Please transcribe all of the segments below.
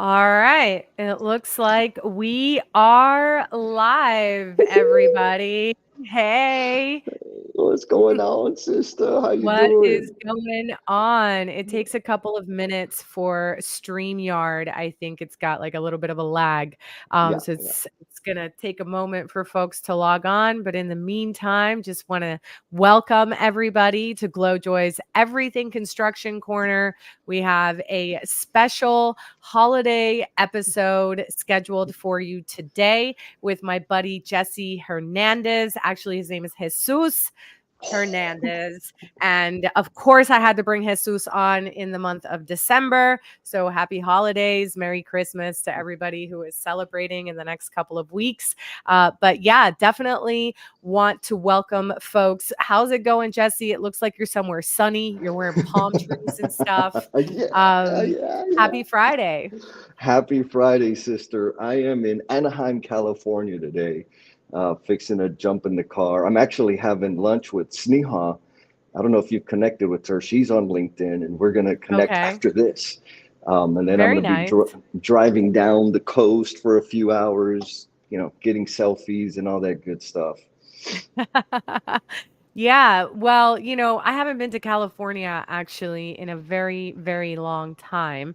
All right. It looks like we are live, everybody. Hey, What's going on, sister? How you what is doing? going on? It takes a couple of minutes for StreamYard. I think it's got like a little bit of a lag. Yeah, So yeah. it's gonna take a moment for folks to log on. But in the meantime, just want to welcome everybody to Glowjoy's Everything Construction Corner. We have a special holiday episode scheduled for you today with my buddy Jesse Hernandez. Actually, his name is Jesus Hernandez. And of course, I had to bring Jesus on in the month of December. So happy holidays, Merry Christmas to everybody who is celebrating in the next couple of weeks. But yeah, definitely want to welcome folks. How's it going, Jesse? It looks like you're somewhere sunny. You're wearing palm trees and stuff. Yeah. Happy Friday. Happy Friday, sister. I am in Anaheim, California today, fixing to jump in the car. I'm actually having lunch with Sneha. I don't know if you've connected with her. She's on LinkedIn, and we're going to connect Okay. after this. And then I'm Very going to be nice. driving down the coast for a few hours, getting selfies and all that good stuff. Yeah, well, I haven't been to California actually in a very, very long time.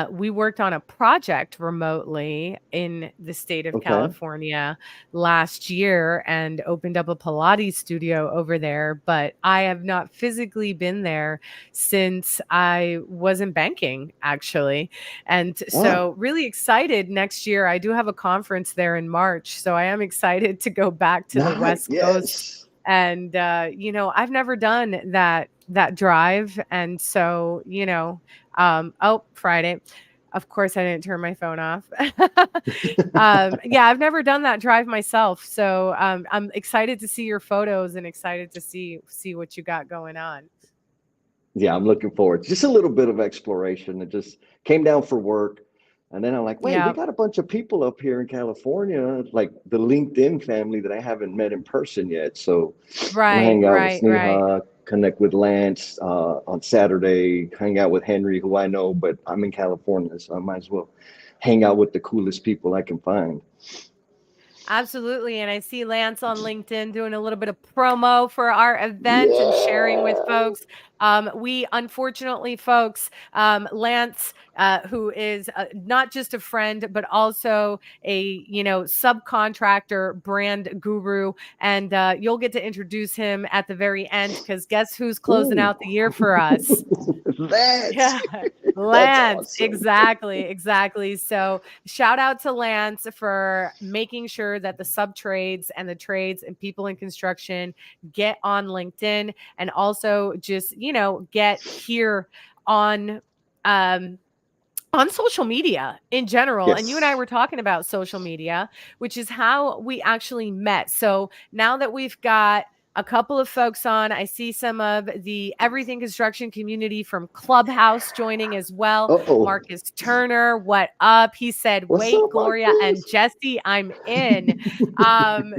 We worked on a project remotely in the state of Okay. California last year and opened up a Pilates studio over there, but I have not physically been there since I was in banking, actually. And Ah, so, really excited next year. I do have a conference there in March, so I am excited to go back to the nice. West Coast Yes. and I've never done that drive, and so oh, Friday, of course I didn't turn my phone off. Yeah, I've never done that drive myself, so I'm excited to see your photos and excited to see what you got going on. Yeah, I'm looking forward. Just a little bit of exploration. It just came down for work. And then I'm like, wait, we Yeah, got a bunch of people up here in California, like the LinkedIn family that I haven't met in person yet. So I'm gonna right, hang out with right, right. Sneha, connect with Lance on Saturday, hang out with Henry, who I know, but I'm in California, so I might as well hang out with the coolest people I can find. Absolutely. And I see Lance on LinkedIn doing a little bit of promo for our event and sharing with Yeah. folks. We unfortunately, folks, Lance, who is not just a friend, but also a subcontractor brand guru, and you'll get to introduce him at the very end because guess who's closing Ooh. out the year for us? That's Yeah, that's Lance, awesome. exactly, exactly. So, shout out to Lance for making sure that the sub trades and the trades and people in construction get on LinkedIn and also just, get here on um on social media in general. And you and I Yes. were talking about social media, which is how we actually met. So now that we've got a couple of folks on, I see some of the Everything Construction community from Clubhouse joining as well. Uh-oh. Marcus Turner, what up? He said, What's wait, up, Gloria and Marcus? Jesse, I'm in.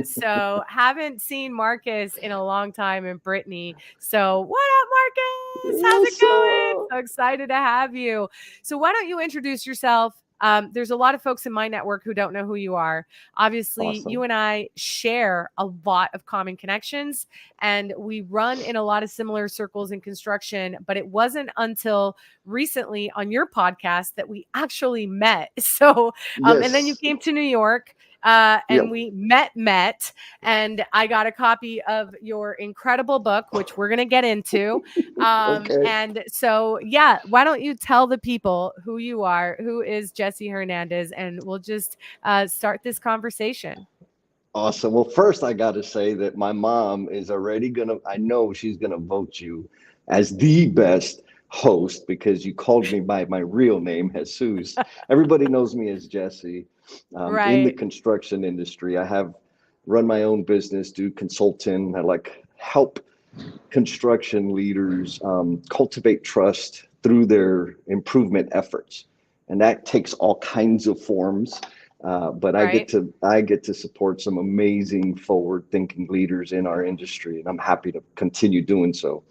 So haven't seen Marcus in a long time, and Brittany. So what up, Marcus? How's it What's going? up? So excited to have you. So why don't you introduce yourself? There's a lot of folks in my network who don't know who you are. Obviously, you Awesome. and I share a lot of common connections and we run in a lot of similar circles in construction, but it wasn't until recently on your podcast that we actually met. So, and then you Yes. came to New York. And Yep. we met, and I got a copy of your incredible book, which we're going to get into. Okay. And so, yeah, why don't you tell the people who you are, who is Jesse Hernandez, and we'll just start this conversation. Awesome. Well, first, I got to say that my mom is already I know she's going to vote you as the best host because you called me by my real name, Jesus. Everybody knows me as Jesse. In the Right. construction industry, I have run my own business, do consulting. I like help construction leaders cultivate trust through their improvement efforts, and that takes all kinds of forms. But Right. I get to support some amazing forward thinking leaders in our industry, and I'm happy to continue doing so.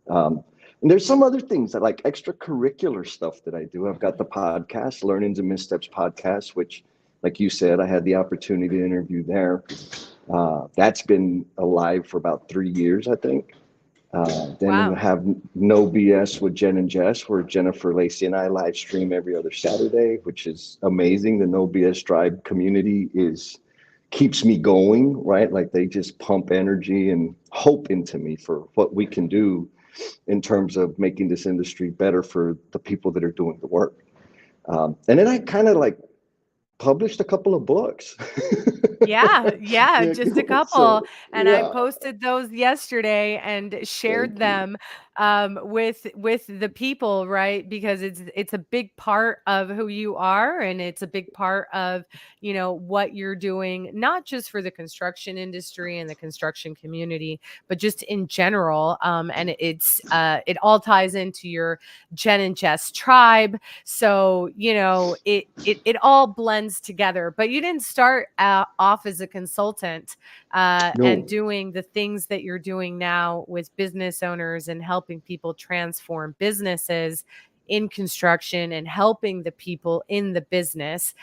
Um, And there's some other things that like extracurricular stuff that I do. I've got the podcast, Learnings and Missteps podcast, which, like you said, I had the opportunity to interview there. That's been alive for about 3 years, I think. Then we Wow. have No BS with Jen and Jess, where Jennifer Lacey and I live stream every other Saturday, which is amazing. The No BS Tribe community is keeps me going, right? Like they just pump energy and hope into me for what we can do in terms of making this industry better for the people that are doing the work. And then I kind of like published a couple of books. Yeah, yeah, Yeah, just a couple, so and I yeah, posted those yesterday and shared thank you. them, with the people, right? Because it's a big part of who you are, and it's a big part of, what you're doing, not just for the construction industry and the construction community, but just in general, and it all ties into your Jen and Jess tribe. So, it all blends together. But you didn't start off as a consultant and No, doing the things that you're doing now with business owners and helping people transform businesses in construction and helping the people in the business.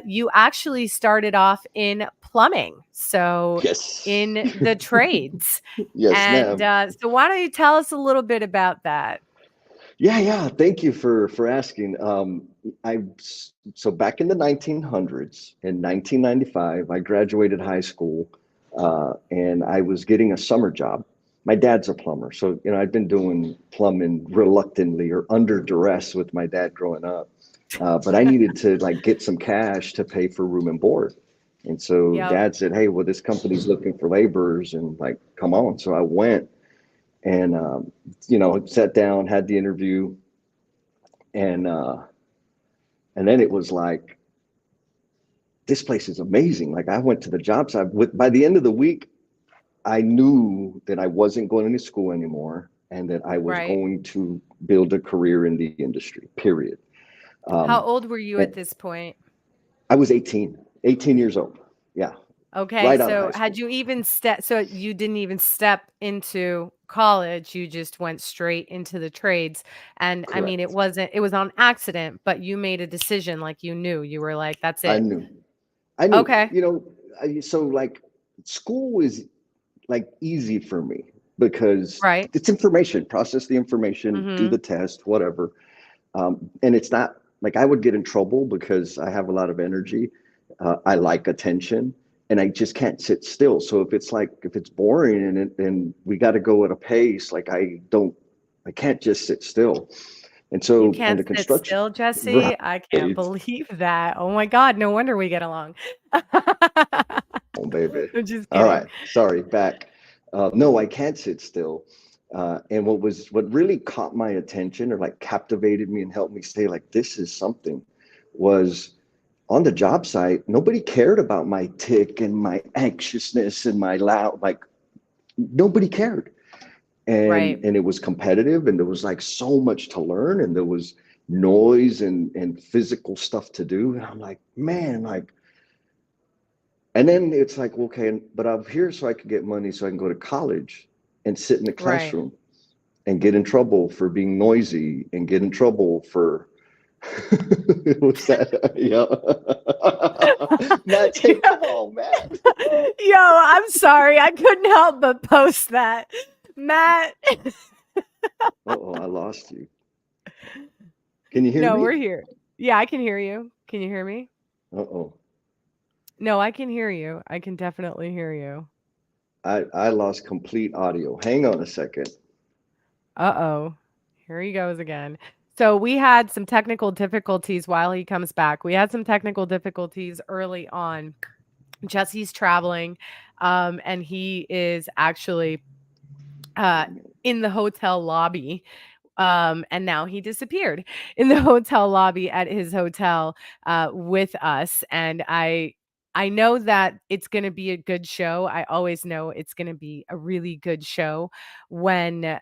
You actually started off in plumbing, so yes, in the trades. yes, And ma'am. so, why don't you tell us a little bit about that? Yeah, yeah. Thank you for asking. I so back in the 1900s, in 1995, I graduated high school, and I was getting a summer job. My dad's a plumber, so I'd been doing plumbing reluctantly or under duress with my dad growing up. But I needed to like get some cash to pay for room and board. And so Yep. dad said, "Hey, well, this company's looking for laborers, and like, come on." So I went and sat down, had the interview, and and then it was like, this place is amazing. Like I went to the job site. By the end of the week, I knew that I wasn't going to school anymore, and that I was Right. going to build a career in the industry. Period. How Um, old were you and at this point? I was 18 years old. Yeah, Okay, right out of high so had school. you even so you didn't even step into college, you just went straight into the trades. And I mean, Correct. it was on accident, but you made a decision, like you knew. You were like, that's I it. knew. I knew. Okay. So like school was like easy for me because Right. it's information. Process the information, do Mhm. the test, whatever. And it's not like I would get in trouble because I have a lot of energy. I like attention, and I just can't sit still. So if it's boring and we got to go at a pace, like I can't just sit still. And You so in can't the sit construction, still, right? Jesse. I can't believe that. Oh my God, no wonder we get along. Oh, baby. I'm just All kidding. right. Sorry. Back. No, I can't sit still. And what really caught my attention or like captivated me and helped me say like this is something was on the job site. Nobody cared about my tick and my anxiousness and my loud, like nobody cared. Right. And it was competitive, and there was like so much to learn, and there was noise and physical stuff to do. And I'm like, man, like, and then it's like, okay, but I'm here so I could get money so I can go to college and sit in the Right. classroom and get in trouble for being noisy and get in trouble for what's that? Yeah. Matt, hey, come on, Matt. Yo, I'm sorry. I couldn't help but post that. Matt. Uh-oh, I lost you. Can you hear No, me? we're here. Yeah, I can hear you. Can you hear me? Uh-oh. No, I can hear you. I can definitely hear you. I lost complete audio. Hang on a second. Uh-oh. Here he goes again. So we had some technical difficulties while he comes back. We had some technical difficulties early on. Jesse's traveling, and he is actually uh, in the hotel lobby. And now he disappeared in the hotel lobby at his hotel with us. And I know that it's going to be a good show. I always know it's going to be a really good show when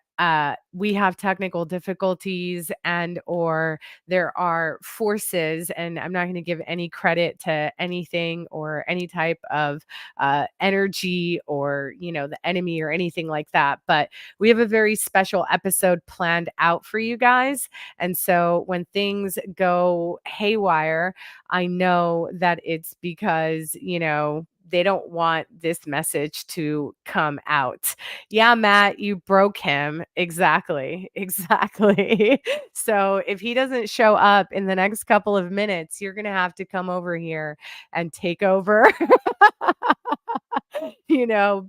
we have technical difficulties and or there are forces, and I'm not going to give any credit to anything or any type of energy or the enemy or anything like that, but we have a very special episode planned out for you guys. And so when things go haywire, I know that it's because they don't want this message to come out. Yeah, Matt, you broke him. Exactly. Exactly. So if he doesn't show up in the next couple of minutes, you're going to have to come over here and take over.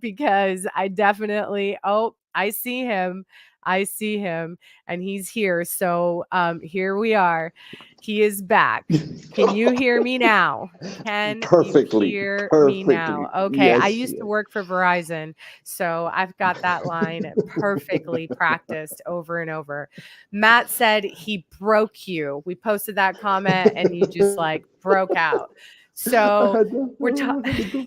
Because I definitely, oh, I see him. I see him and he's here. So here we are. He is back. Can you hear me now? Can you Perfectly, hear me perfectly. now? Okay. I Yes, used to yes. work for Verizon, so I've got that line perfectly practiced over and over. Matt said he broke you. We posted that comment and you just like broke out. I So had to, we're I had to go.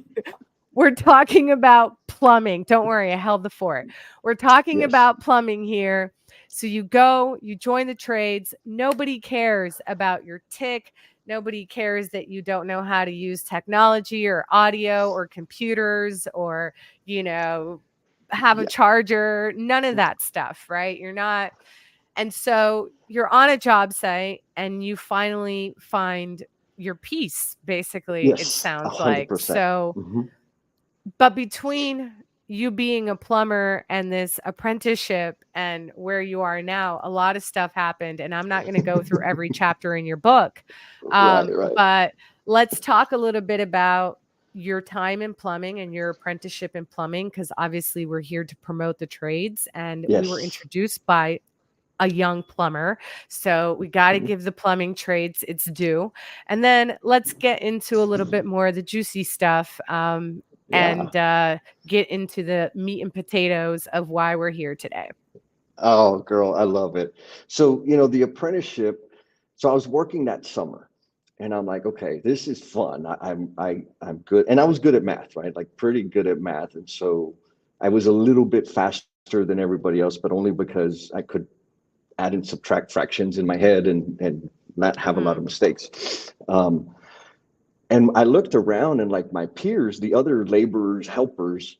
we're talking about plumbing. Don't worry, I held the fort. We're talking Yes, about plumbing here. So you go, you join the trades. Nobody cares about your tick. Nobody cares that you don't know how to use technology or audio or computers or, have a yeah, charger. None of that stuff, right? You're not. And so you're on a job site and you finally find your piece, basically, it yes, sounds like. 100%. So Hmm. but between you being a plumber and this apprenticeship and where you are now, a lot of stuff happened. And I'm not going to go through every chapter in your book. Right, right. But let's talk a little bit about your time in plumbing and your apprenticeship in plumbing, because obviously we're here to promote the trades and we were Yes. introduced by a young plumber. So we got to Mhm. give the plumbing trades its due. And then let's get into a little bit more of the juicy stuff, Yeah. and get into the meat and potatoes of why we're here today. Oh, girl, I love it. So, the apprenticeship, so I was working that summer and I'm like, okay, this is fun. I'm good. And I was good at math, right? Like pretty good at math. And so I was a little bit faster than everybody else, but only because I could add and subtract fractions in my head and not have a lot Hmm. of mistakes. And I looked around and like my peers, the other laborers, helpers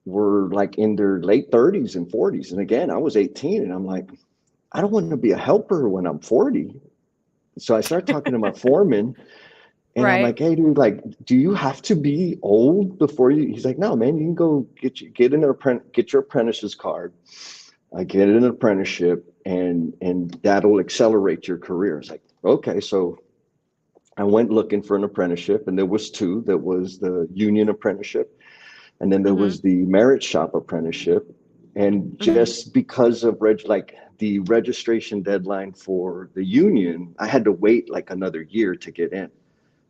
were like in their late 30s and 40s. And again, I was 18 and I'm like, I don't want to be a helper when I'm 40. So I started talking to my foreman and I'm Right. like, hey, dude, like, do you have to be old before you? He's like, no, man, you can go get your apprentice's card. I get an apprenticeship and that'll accelerate your career. It's like, okay. So I went looking for an apprenticeship and there was two. There was the union apprenticeship and then there Hmm. was the merit shop apprenticeship. And Hmm. just because of like the registration deadline for the union, I had to wait like another year to get in.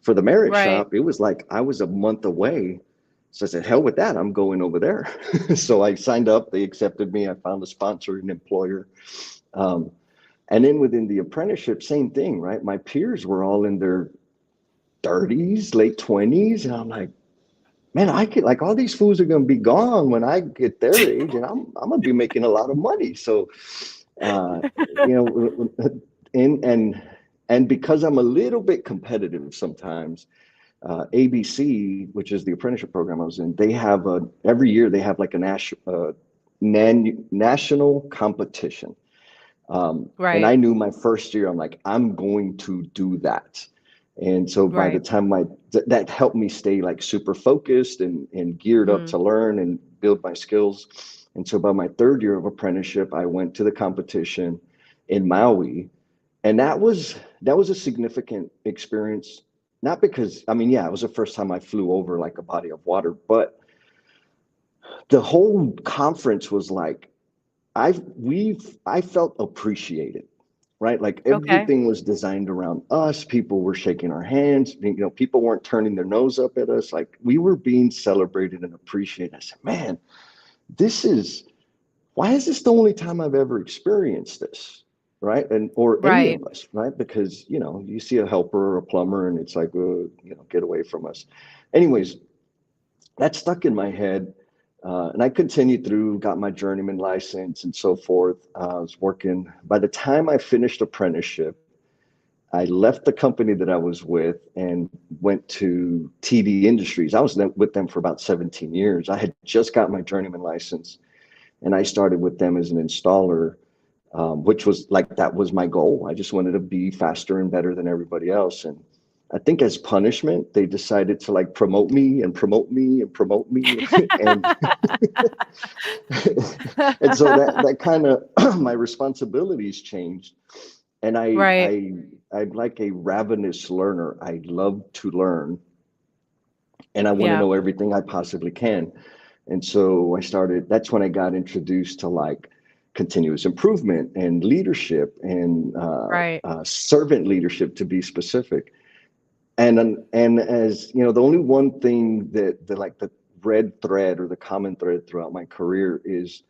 For the merit Right. shop, it was like I was a month away. So I said, hell with that, I'm going over there. So I signed up, they accepted me, I found a sponsor, an employer. Um, and then within the apprenticeship, same thing, right? My peers were all in their 30s, late 20s. And I'm like, man, I could like all these fools are gonna be gone when I get their age, and I'm gonna be making a lot of money. So, and because I'm a little bit competitive sometimes, ABC, which is the apprenticeship program I was in, they have every year they have like a national competition. And Right. I knew my first year, I'm like, I'm going to do that. And so by the Right. time that helped me stay like super focused and geared up Hmm. to learn and build my skills. And so by my third year of apprenticeship, I went to the competition in Maui. And that was a significant experience. Not because, I mean, yeah, it was the first time I flew over like a body of water, but the whole conference was like, I felt appreciated, right? Like Okay. everything was designed around us. People were shaking our hands. People weren't turning their nose up at us. Like we were being celebrated and appreciated. I said, man, this is why is this the only time I've ever experienced this? Right. And or any Right. of us, right? Because you see a helper or a plumber and it's like, get away from us. Anyways, that stuck in my head. And I continued through, got my journeyman license and so forth. I was working. By the time I finished apprenticeship, I left the company that I was with and went to TD Industries. I was with them for about 17 years. I had just got my journeyman license, and I started with them as an installer, which was like, that was my goal. I just wanted to be faster and better than everybody else. And I think as punishment, they decided to like promote me and promote me and promote me. and and so that kind of my responsibilities changed. And Right. I'm like a ravenous learner. I love to learn, and I want to Yeah. know everything I possibly can. And so that's when I got introduced to like continuous improvement and leadership and Right. servant leadership, to be specific. And as you know, the only one thing that like the red thread or the common thread throughout my career is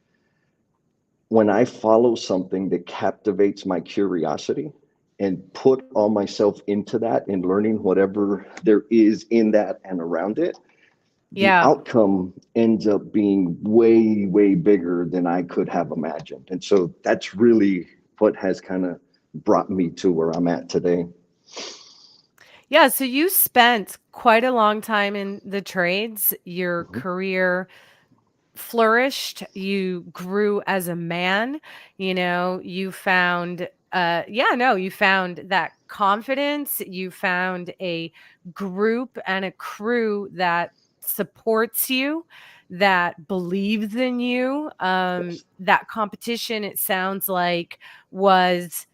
when I follow something that captivates my curiosity and put all myself into that and learning whatever there is in that and around it, the Yeah. outcome ends up being way, way bigger than I could have imagined. And so that's really what has kind of brought me to where I'm at today. Yeah, so you spent quite a long time in the trades. Your Mhm. career flourished, you grew as a man, you found you found that confidence, you found a group and a crew that supports you, that believes in you. Yes. That competition, it sounds like, was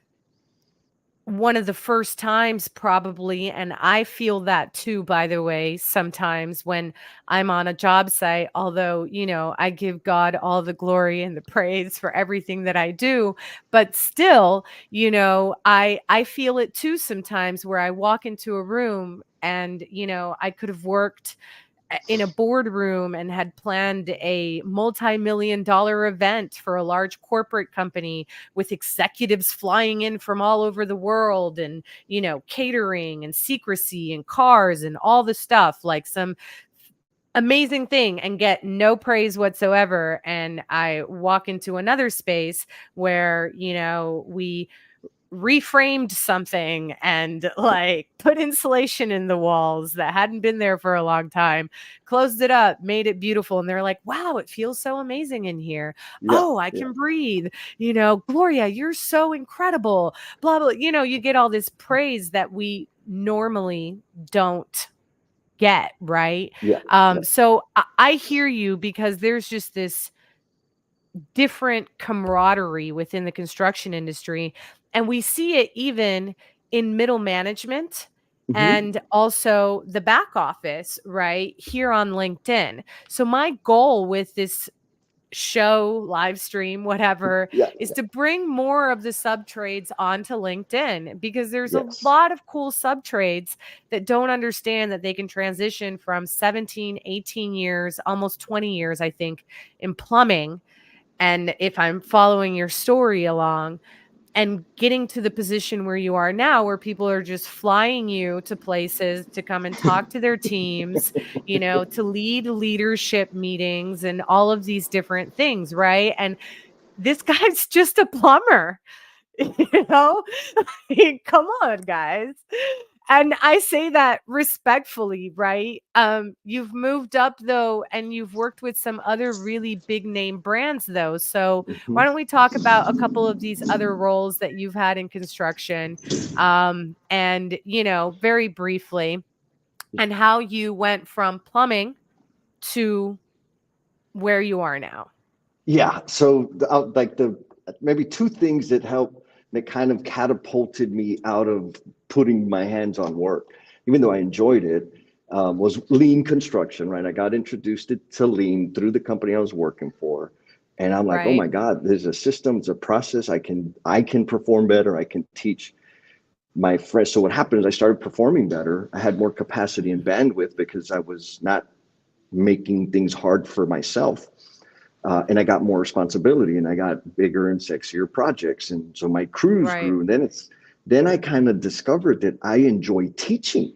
one of the first times probably, and I feel that too, by the way, sometimes when I'm on a job site, although, I give God all the glory and the praise for everything that I do, but still, I feel it too sometimes where I walk into a room and, I could have worked in a boardroom and had planned a multi-million dollar event for a large corporate company with executives flying in from all over the world and, catering and secrecy and cars and all the stuff, like some amazing thing, and get no praise whatsoever. And I walk into another space where, we reframed something and like put insulation in the walls that hadn't been there for a long time, closed it up, made it beautiful. And they're like, wow, it feels so amazing in here. Yeah. Oh, I Yeah. can breathe. Gloria, you're so incredible. Blah, blah. You get all this praise that we normally don't get. Right. Yeah. Yeah. So I hear you, because there's just this different camaraderie within the construction industry. And we see it even in middle management Hmm. and also the back office, right here on LinkedIn. So, my goal with this show, live stream, whatever, Yeah. is Yeah. to bring more of the sub trades onto LinkedIn, because there's a Yes. lot of cool sub trades that don't understand that they can transition from 17, 18 years, almost 20 years, I think, in plumbing, and if I'm following your story along, and getting to the position where you are now, where people are just flying you to places to come and talk to their teams, to lead leadership meetings and all of these different things, right? And this guy's just a plumber. you know Come on, guys. And I say that respectfully, right? You've moved up though, and you've worked with some other really big name brands though. So Hmm. why don't we talk about a couple of these other roles that you've had in construction, and very briefly, and how you went from plumbing to where you are now. Yeah. So like the maybe two things that helped, that kind of catapulted me out of putting my hands on work, even though I enjoyed it, was lean construction. Right. I got introduced to lean through the company I was working for, and I'm like, oh Right. my God, there's a system, it's a process. I can perform better. I can teach my friends. So what happened is I started performing better. I had more capacity and bandwidth because I was not making things hard for myself. And I got more responsibility, and I got bigger and sexier projects. And so my crews Right. grew. And then I kind of discovered that I enjoy teaching.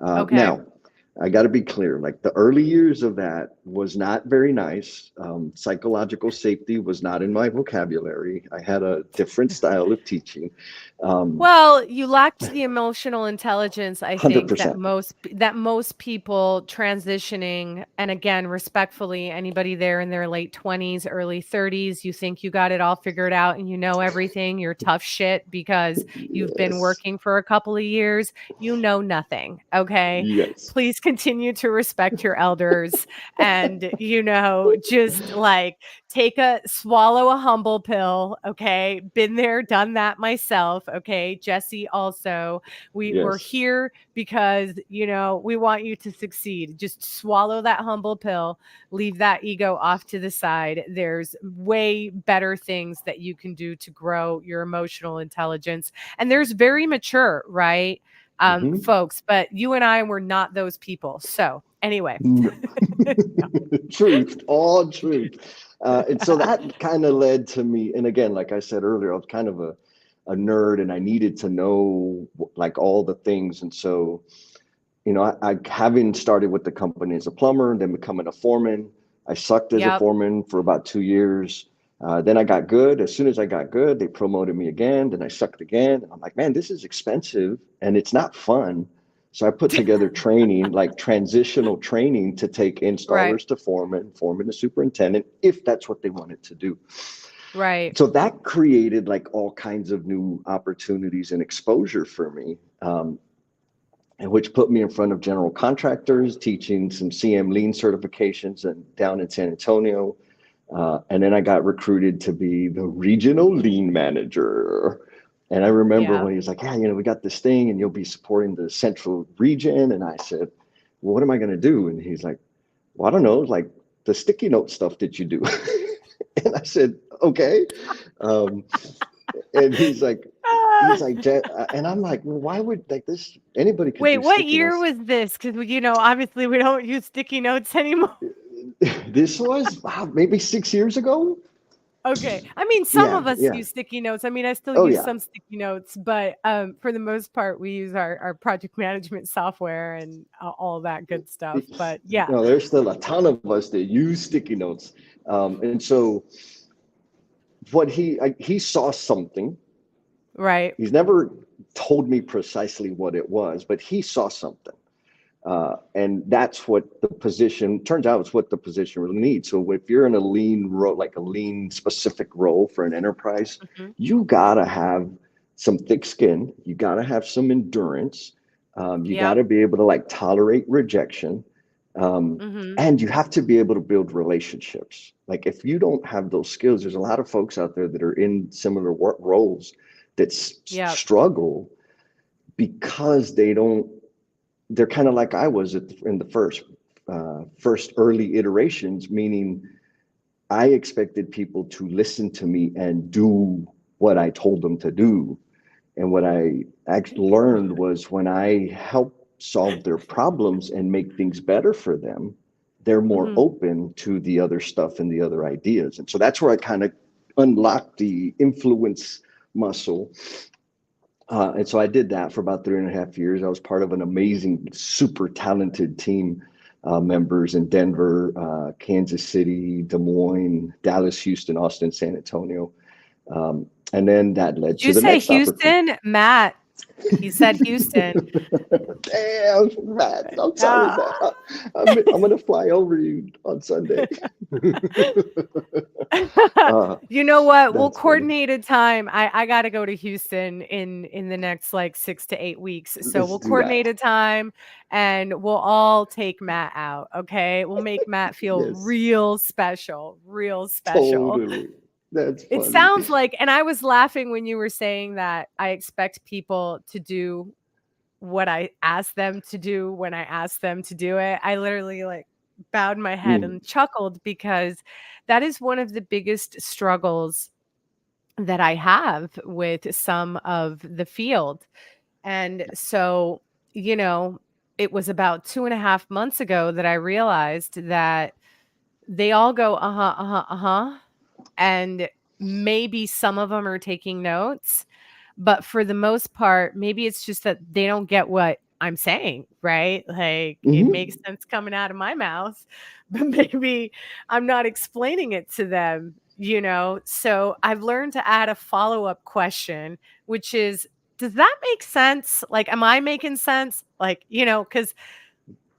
Okay. Now, I got to be clear. Like the early years of that was not very nice. Psychological safety was not in my vocabulary. I had a different style of teaching. Um, Well, you lacked the emotional intelligence, I think, that 100%. most people transitioning, and again, respectfully, anybody there in their late 20s, early 30s, you think you got it all figured out and you know everything, you're tough shit because you've been Yes. working for a couple of years, you know nothing, okay? Yes. Please continue to respect your elders and, just like swallow a humble pill, okay? Been there, done that myself, okay? Jesse also. We're Yes. here because, we want you to succeed. Just swallow that humble pill, leave that ego off to the side. There's way better things that you can do to grow your emotional intelligence. And there's very mature, right? Hmm. Folks, but you and I were not those people. So, anyway. No. Truth, all truth. And so that kind of led to me. And again, like I said earlier, I was kind of a nerd and I needed to know like all the things. And so, I having started with the company as a plumber, then becoming a foreman, I sucked as a Yep. foreman for about 2 years. Then I got good. As soon as I got good, they promoted me again. Then I sucked again. And I'm like, man, this is expensive and it's not fun. So I put together training, like transitional training to take Right. installers to foreman to superintendent, if that's what they wanted to do. Right. So that created like all kinds of new opportunities and exposure for me. And which put me in front of general contractors, teaching some CM lean certifications and down in San Antonio. And then I got recruited to be the regional lean manager. And I remember Yeah. when he was like, yeah, we got this thing and you'll be supporting the central region. And I said, well, what am I going to do? And he's like, well, I don't know, like the sticky note stuff that you do. And I said, okay. Um, and he's like, and I'm like, well, why would like this? Anybody could Wait, do what sticky year notes. was this? Because obviously we don't use sticky notes anymore. This was wow, maybe 6 years ago. Okay. I mean, some Yeah, of us yeah. use sticky notes. I mean, I still Oh use yeah. some sticky notes, but for the most part, we use our project management software and all that good stuff. But yeah, No, there's still a ton of us that use sticky notes, and so what he saw something. right. He's never told me precisely what it was, but he saw something. And that's what the position turns out it's what the position really needs. So if you're in a lean role, like a lean specific role for an enterprise, Hmm. you gotta have some thick skin. You gotta have some endurance. You Yep. gotta be able to like tolerate rejection. Um, Hmm. and you have to be able to build relationships. Like if you don't have those skills, there's a lot of folks out there that are in similar work roles that Yep. struggle because they're kind of like I was in the first early iterations, meaning I expected people to listen to me and do what I told them to do. And what I actually learned was when I help solve their problems and make things better for them, they're more Hmm. open to the other stuff and the other ideas. And so that's where I kind of unlocked the influence muscle. And so I did that for about 3.5 years. I was part of an amazing, super talented team, members in Denver, Kansas City, Des Moines, Dallas, Houston, Austin, San Antonio. And then that led Did to you the say next opportunity. Houston, Matt? He said Houston. Damn, Matt, I'm sorry, Uh, Matt. I'm going to fly over you on Sunday. you know what? We'll That's funny. coordinate a time. I got to go to Houston in the next like 6 to 8 weeks. So Let's we'll do that. coordinate a time and we'll all take Matt out. Okay. We'll make Matt feel Yes, real special, real special. totally. That's It funny. sounds like, and I was laughing when you were saying that I expect people to do what I ask them to do when I ask them to do it. I literally like bowed my head Mm, and chuckled because that is one of the biggest struggles that I have with some of the field. And so, you know, it was about 2.5 months ago that I realized that they all go, uh huh, uh huh, uh huh. And maybe some of them are taking notes, but for the most part, maybe it's just that they don't get what I'm saying, right? Like it makes Hmm. sense coming out of my mouth, but maybe I'm not explaining it to them, you know? So I've learned to add a follow-up question, which is, does that make sense? Like, am I making sense? Like, you know, because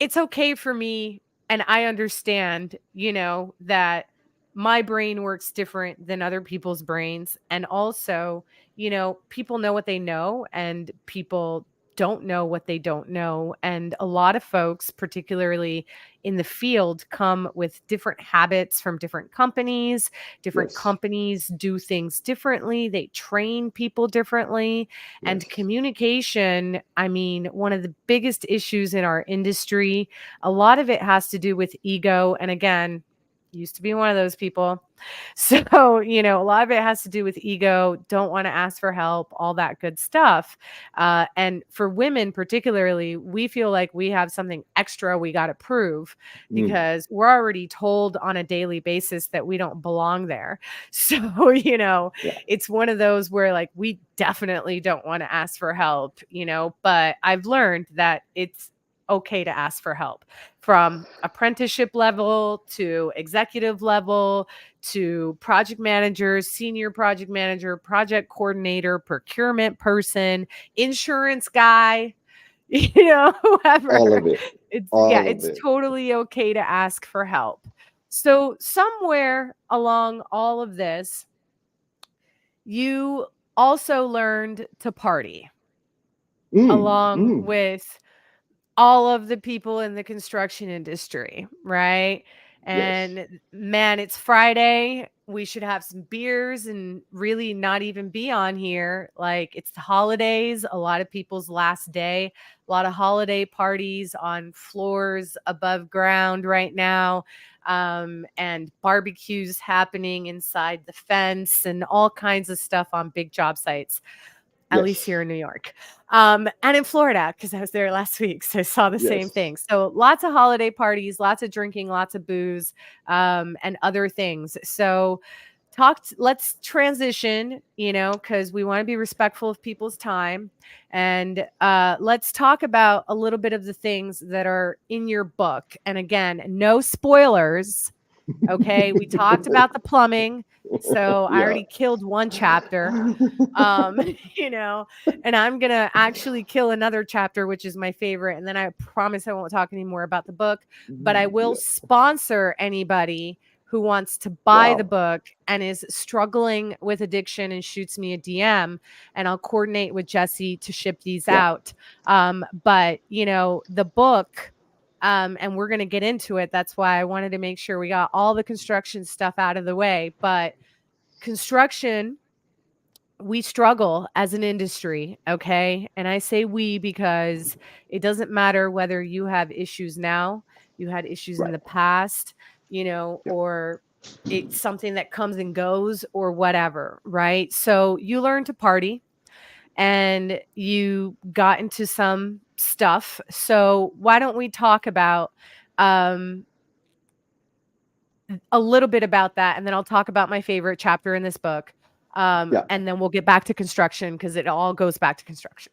it's okay for me, and I understand, you know, that my brain works different than other people's brains. And also, you know, people know what they know and people don't know what they don't know. And a lot of folks, particularly in the field, come with different habits from different companies. Different Yes. companies do things differently, they train people differently. And Yes. communication, I mean, one of the biggest issues in our industry, a lot of it has to do with ego. And again, used to be one of those people. So, you know, a lot of it has to do with ego, don't want to ask for help, all that good stuff. And for women, particularly, we feel like we have something extra we got to prove Mm. because we're already told on a daily basis that we don't belong there. So, you know, Yeah. it's one of those where like we definitely don't want to ask for help, you know, but I've learned that it's okay to ask for help from apprenticeship level to executive level to project managers, senior project manager, project coordinator, procurement person, insurance guy, you know, All whoever. of it. It's yeah, All of it's it. totally okay to ask for help. So somewhere along all of this, you also learned to party Mm. along Mm. with all of the people in the construction industry, right? Yes. And man, it's Friday. We should have some beers and really not even be on here. Like it's the holidays, a lot of people's last day, a lot of holiday parties on floors above ground right now. And barbecues happening inside the fence and all kinds of stuff on big job sites, at least Yes. here in New York, and in Florida, because I was there last week, so I saw the same Yes. thing. So lots of holiday parties, lots of drinking, lots of booze, and other things. So let's transition, you know, because we want to be respectful of people's time. And let's talk about a little bit of the things that are in your book. And again, no spoilers. Okay. We talked about the plumbing. So I Yeah. already killed one chapter. um you know, and I'm gonna actually kill another chapter, which is my favorite, and then I promise I won't talk anymore about the book, but I will Yeah. sponsor anybody who wants to buy the Wow. book and is struggling with addiction and shoots me a DM, and I'll coordinate with Jesse to ship these Yeah. out. But you know, the book, and we're going to get into it, that's why I wanted to make sure we got all the construction stuff out of the way. But construction, we struggle as an industry, okay? And I say we because it doesn't matter whether you have issues now, you had issues in Right. the past, you know, Yeah. or it's something that comes and goes or whatever, right? So you learn to party and you got into some stuff. So why don't we talk about um a little bit about that, and then I'll talk about my favorite chapter in this book. Yeah. And then we'll get back to construction because it all goes back to construction.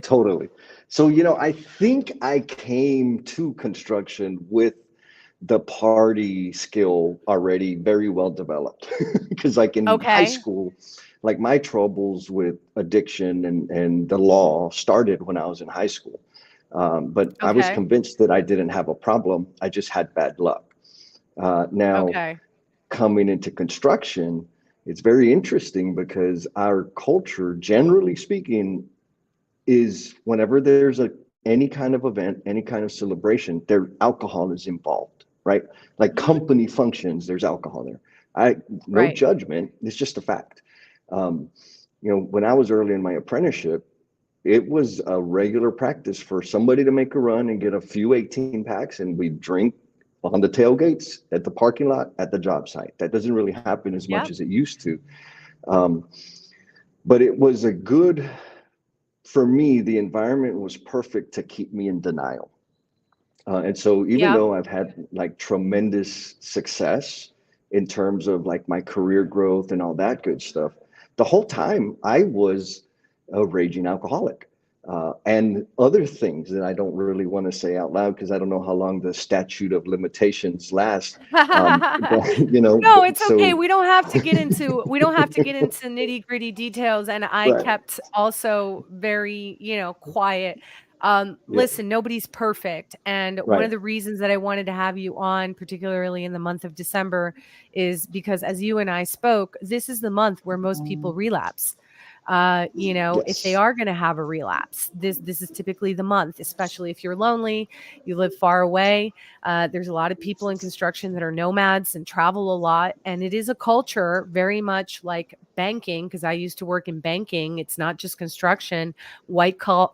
Totally. So, you know, I think I came to construction with the party skill already very well developed. Because, like in high Okay. school, like my troubles with addiction and the law started when I was in high school. But I was Okay. convinced that I didn't have a problem. I just had bad luck. Now, Okay. coming into construction, it's very interesting because our culture, generally speaking, is whenever there's a any kind of event, any kind of celebration, there alcohol is involved, right? Like Mhm. company functions, there's alcohol there. I no Right. judgment, it's just a fact. Um, you know, when I was early in my apprenticeship, it was a regular practice for somebody to make a run and get a few 18 packs, and we drink on the tailgates at the parking lot at the job site. That doesn't really happen as much Yep. as it used to. Um, but it was a good, for me, the environment was perfect to keep me in denial. And so even Yep. though I've had like tremendous success in terms of like my career growth and all that good stuff, the whole time I was a raging alcoholic. and other things that I don't really want to say out loud because I don't know how long the statute of limitations lasts. But No, it's okay. so We don't have to get into nitty-gritty details, and I right, kept also very, quiet. yeah, Listen, nobody's perfect, and one of right, the reasons that I wanted to have you on, particularly in the month of December, is because as you and I spoke, this is the month where most people relapse. If they yes, are going to have a relapse, this is typically the month, especially if you're lonely, you live far away. There's a lot of people in construction that are nomads and travel a lot. And it is a culture very much like banking, because I used to work in banking. It's not just construction.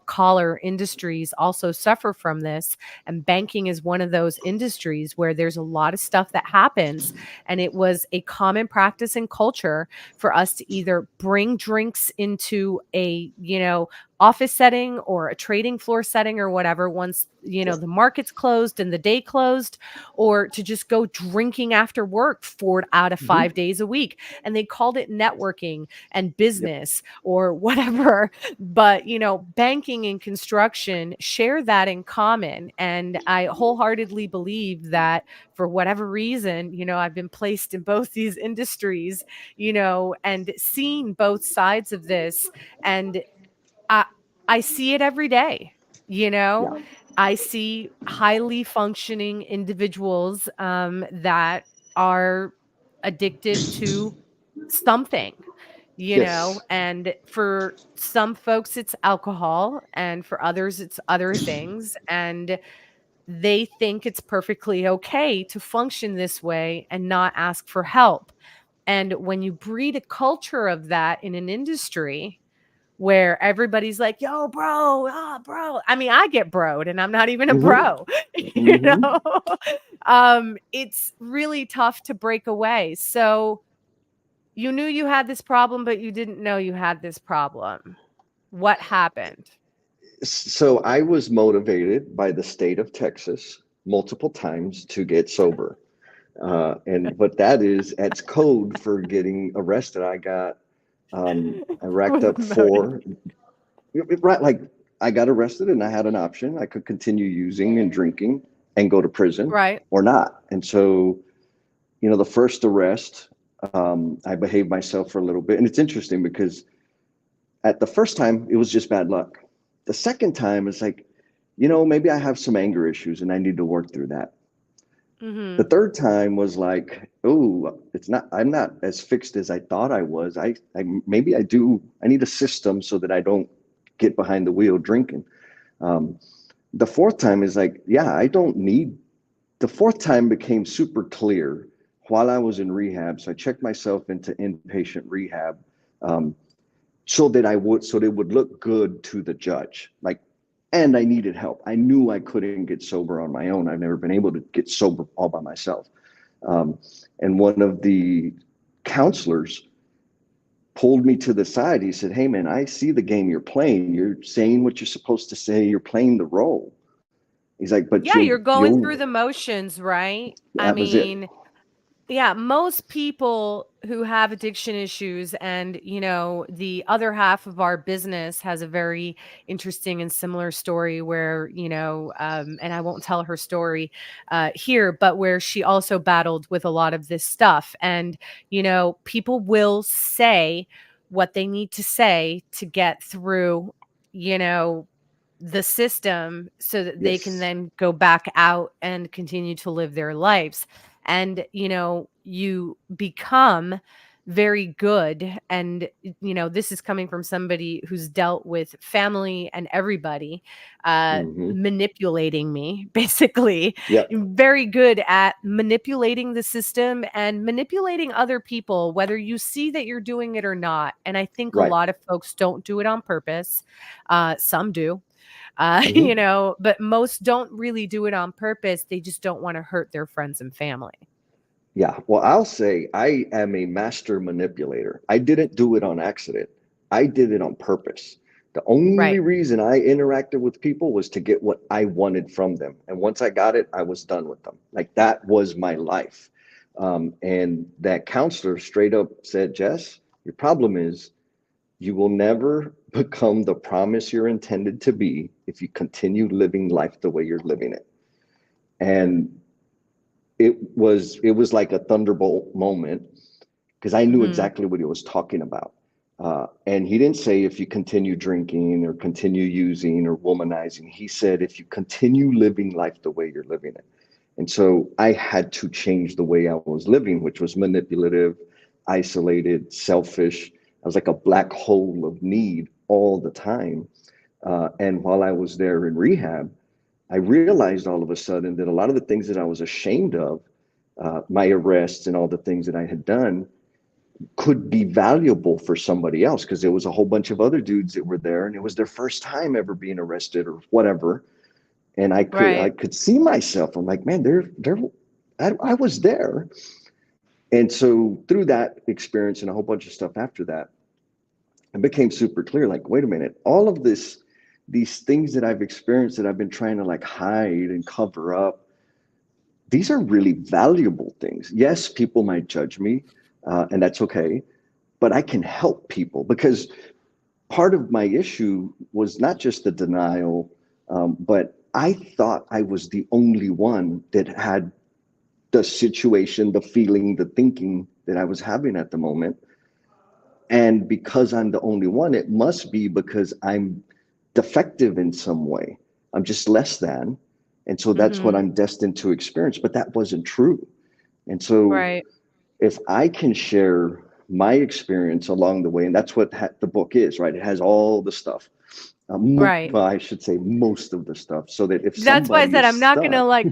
Collar industries also suffer from this. And banking is one of those industries where there's a lot of stuff that happens. And it was a common practice and culture for us to either bring drinks into a, office setting or a trading floor setting or whatever once the market's closed and the day closed, or to just go drinking after work 4 out of hmm 5 days a week. And they called it networking and yep, business or whatever. But banking and construction share that in common, and I wholeheartedly believe that for whatever reason, I've been placed in both these industries, and seen both sides of this. And I I see it every day, you know? yeah, I see highly functioning individuals, that are addicted to something, yes, and for some folks, it's alcohol, and for others, it's other things, and they think it's perfectly okay to function this way and not ask for help. And when you breed a culture of that in an industry where everybody's like, "Yo, bro, ah, bro." I mean, I get broed and I'm not even a hmm bro, you hmm know? It's really tough to break away. So you knew you had this problem, but you didn't know you had this problem. What happened? So I was motivated by the state of Texas multiple times to get sober. And what that is, that's code for getting arrested. I racked With up motive. right, like I got arrested and I had an option. I could continue using and drinking and go to prison Right. or not. And so, the first arrest, I behaved myself for a little bit. And it's interesting because at the first time, it was just bad luck. The second time, it's like, maybe I have some anger issues and I need to work through that. The Mhm. third time was like, oh, I'm not as fixed as I thought I was. Maybe I need a system so that I don't get behind the wheel drinking. Um, the fourth time is like, yeah, I don't need, the fourth time became super clear while I was in rehab. So I checked myself into inpatient rehab. Um, so they would look good to the judge. Like, and I needed help. I knew I couldn't get sober on my own. I've never been able to get sober all by myself. Um, and one of the counselors pulled me to the side. He said, "Hey, man, I see the game you're playing. You're saying what you're supposed to say. You're playing the role." He's like, "But Yeah, you're going you'll." through the motions, right? I That was it. mean, yeah, most people who have addiction issues, and the other half of our business has a very interesting and similar story where, and I won't tell her story here, but where she also battled with a lot of this stuff. And, people will say what they need to say to get through, you know, the system so that they can Yes. then go back out and continue to live their lives. And, you become very good. And, this is coming from somebody who's dealt with family and everybody hmm manipulating me, basically. Yep. Very good at manipulating the system and manipulating other people, whether you see that you're doing it or not. And I think a Right. lot of folks don't do it on purpose. Some do, hmm but most don't really do it on purpose. They just don't want to hurt their friends and family. Yeah. Well, I'll say I am a master manipulator. I didn't do it on accident. I did it on purpose. The only Right. reason I interacted with people was to get what I wanted from them. And once I got it, I was done with them. Like that was my life. And that counselor straight up said, Jess, your problem is you will never become the promise you're intended to be if you continue living life the way you're living it. And it was like a thunderbolt moment because I knew Mhm. exactly what he was talking about. And he didn't say if you continue drinking or continue using or womanizing. He said if you continue living life the way you're living it. And so I had to change the way I was living, which was manipulative, isolated, selfish. I was like a black hole of need all the time. And while I was there in rehab, I realized all of a sudden that a lot of the things that I was ashamed of, my arrests and all the things that I had done, could be valuable for somebody else because there was a whole bunch of other dudes that were there and it was their first time ever being arrested or whatever. And I Right. could see myself. I'm like, man, I was there. And so through that experience and a whole bunch of stuff after that, it became super clear, like, wait a minute, all of these things that I've experienced that I've been trying to like hide and cover up, these are really valuable things. Yes, people might judge me, and that's okay, but I can help people because part of my issue was not just the denial, but I thought I was the only one that had the situation, the feeling, the thinking that I was having at the moment. And because I'm the only one, it must be because I'm defective in some way. I'm just less than. And so that's what Mhm. I'm destined to experience. But that wasn't true. And so Right. if I can share my experience along the way, and that's what the book is, right? It has all the stuff. Right. Well, I should say most of the stuff, so that if That's why I somebody said is I'm not gonna, stuck, like,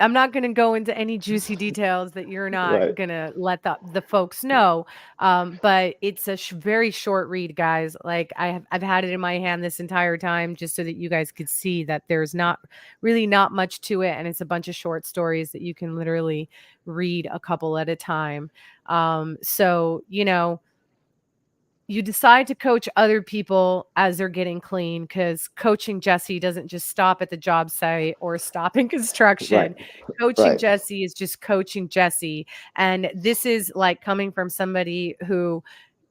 I'm not gonna go into any juicy details that you're not right? gonna let the folks know, but it's a very short read, guys. Like, I've had it in my hand this entire time just so that you guys could see that there's not much to it, and it's a bunch of short stories that you can literally read a couple at a time. So, you decide to coach other people as they're getting clean because coaching Jesse doesn't just stop at the job site or stop in Right, construction. Coaching right. Jesse is just coaching Jesse. And this is like coming from somebody who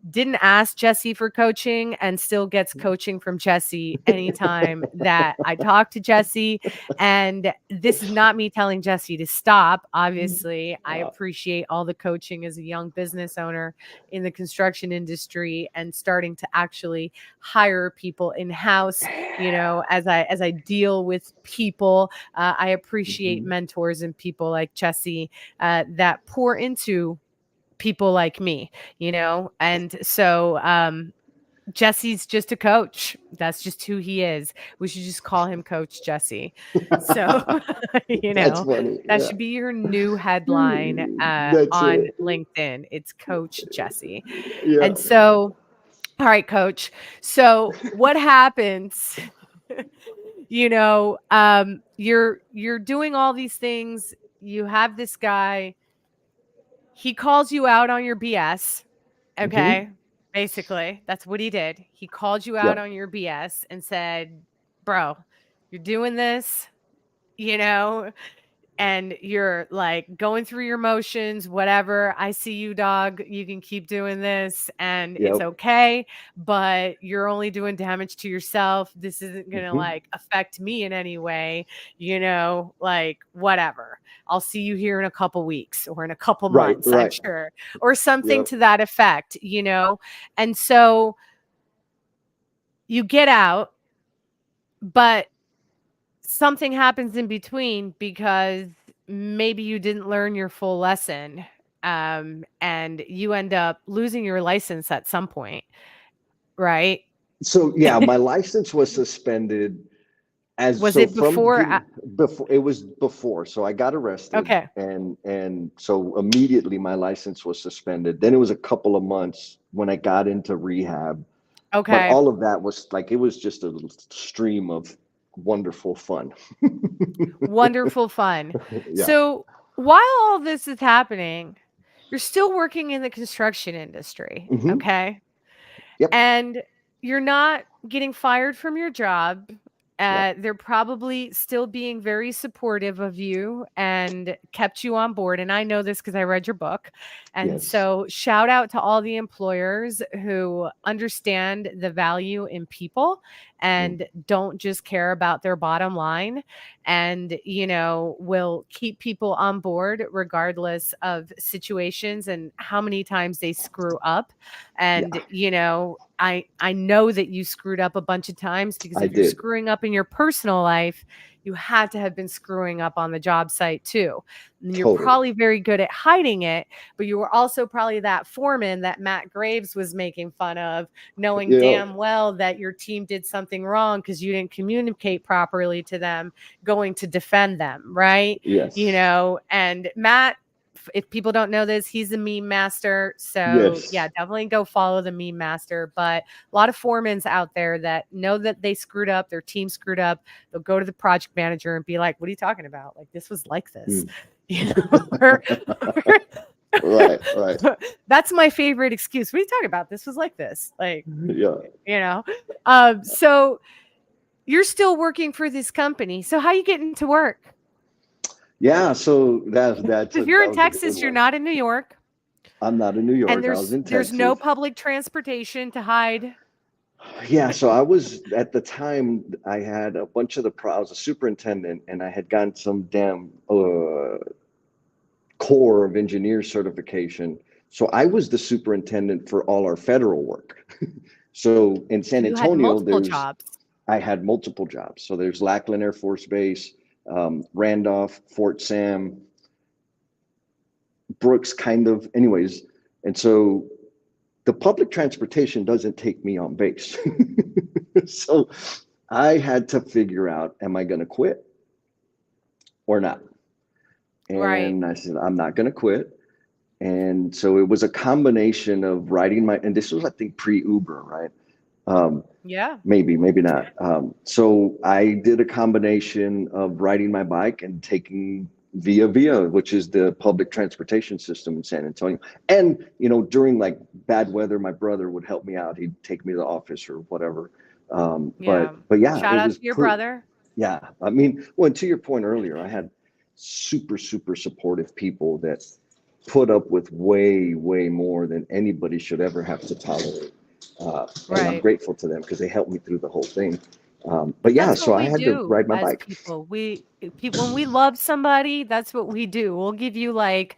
didn't ask Jesse for coaching and still gets coaching from Jesse anytime that I talk to Jesse. And this is not me telling Jesse to stop. Obviously, I appreciate all the coaching as a young business owner in the construction industry and starting to actually hire people in house. As I deal with people, I appreciate Mhm. mentors and people like Jesse that pour into people like me, and so Jesse's just a coach. That's just who he is. We should just call him Coach Jesse. So That's funny. that Yeah, should be your new headline that's on it. LinkedIn. It's Coach Jesse. Yeah. And so, all right, coach, so what happens? You're doing all these things. You have this guy, he calls you out on your BS. Hmm. Okay. Basically, that's what he did. He called you out Yep. on your BS and said, "Bro, you're doing this, you know, and you're like going through your motions, whatever. I see you, dog. You can keep doing this and it's Yep. okay, but you're only doing damage to yourself. This isn't going to Hmm. like affect me in any way, like whatever. I'll see you here in a couple weeks or in a couple Right. months, I'm Right. sure, or something Yep. to that effect. And so you get out, but something happens in between because maybe you didn't learn your full lesson, and you end up losing your license at some point, right? So yeah, my license was suspended as Was so it from before? before it was before. So I got arrested Okay. and so immediately my license was suspended. Then it was a couple of months when I got into rehab. But Okay. all of that was like it was just a little stream of wonderful fun. Wonderful fun. Yeah. So while all this is happening, you're still working in the construction industry. Hmm. Okay. Yep. And you're not getting fired from your job. Yep. They're probably still being very supportive of you and kept you on board. And I know this because I read your book. And Yes. so, shout out to all the employers who understand the value in people Mm. and don't just care about their bottom line and, will keep people on board regardless of situations and how many times they screw up. Yeah, And, I know that you screwed up a bunch of times because I if you're did. screwing up in your personal life, you had to have been screwing up on the job site too. And you're Totally. probably very good at hiding it, but you were also probably that foreman that Matt Graves was making fun of, knowing Yeah. damn well that your team did something wrong because you didn't communicate properly to them, going to defend them, right? Yes. And Matt, if people don't know this, he's a meme master. So yeah, Yes. definitely go follow the meme master. But a lot of foremans out there that know that they screwed up, their team screwed up. They'll go to the project manager and be like, "What are you talking about? Like this was like this," Mm. you know. or, Right. Right. that's my favorite excuse. What are you talking about? This was like this, like Yeah. you know. So you're still working for this company. So how you getting to work? Yeah. So If you're that in was a good Texas, you're one. not in New York. I'm not in New And York. I was there's in there's no Texas. public transportation to hide. Yeah. So I was at the time. I had a bunch of I was a superintendent, and I had gotten some damn Corps of Engineers certification. So I was the superintendent for all our federal work. So in So San you had Antonio, multiple jobs. I had multiple jobs. So there's Lackland Air Force Base, Randolph, Fort Sam, Brooks, kind of. Anyways, and so the public transportation doesn't take me on base. So I had to figure out, am I going to quit or not? Right. And I said, I'm not going to quit. And so it was a combination of riding and this was, I think, pre-Uber, right? Um, Yeah. maybe not. So I did a combination of riding my bike and taking Via, which is the public transportation system in San Antonio. And, during like bad weather, my brother would help me out. He'd take me to the office or whatever. Yeah. But yeah, Shout it out was to your brother. yeah. I mean, well, and to your point earlier, I had super, super supportive people that put up with way, way more than anybody should ever have to tolerate. And I'm Right. grateful to them because they helped me through the whole thing. But But yeah, that's so what I we had to do ride my as bike. people. When we love somebody, that's what we do. We'll give you like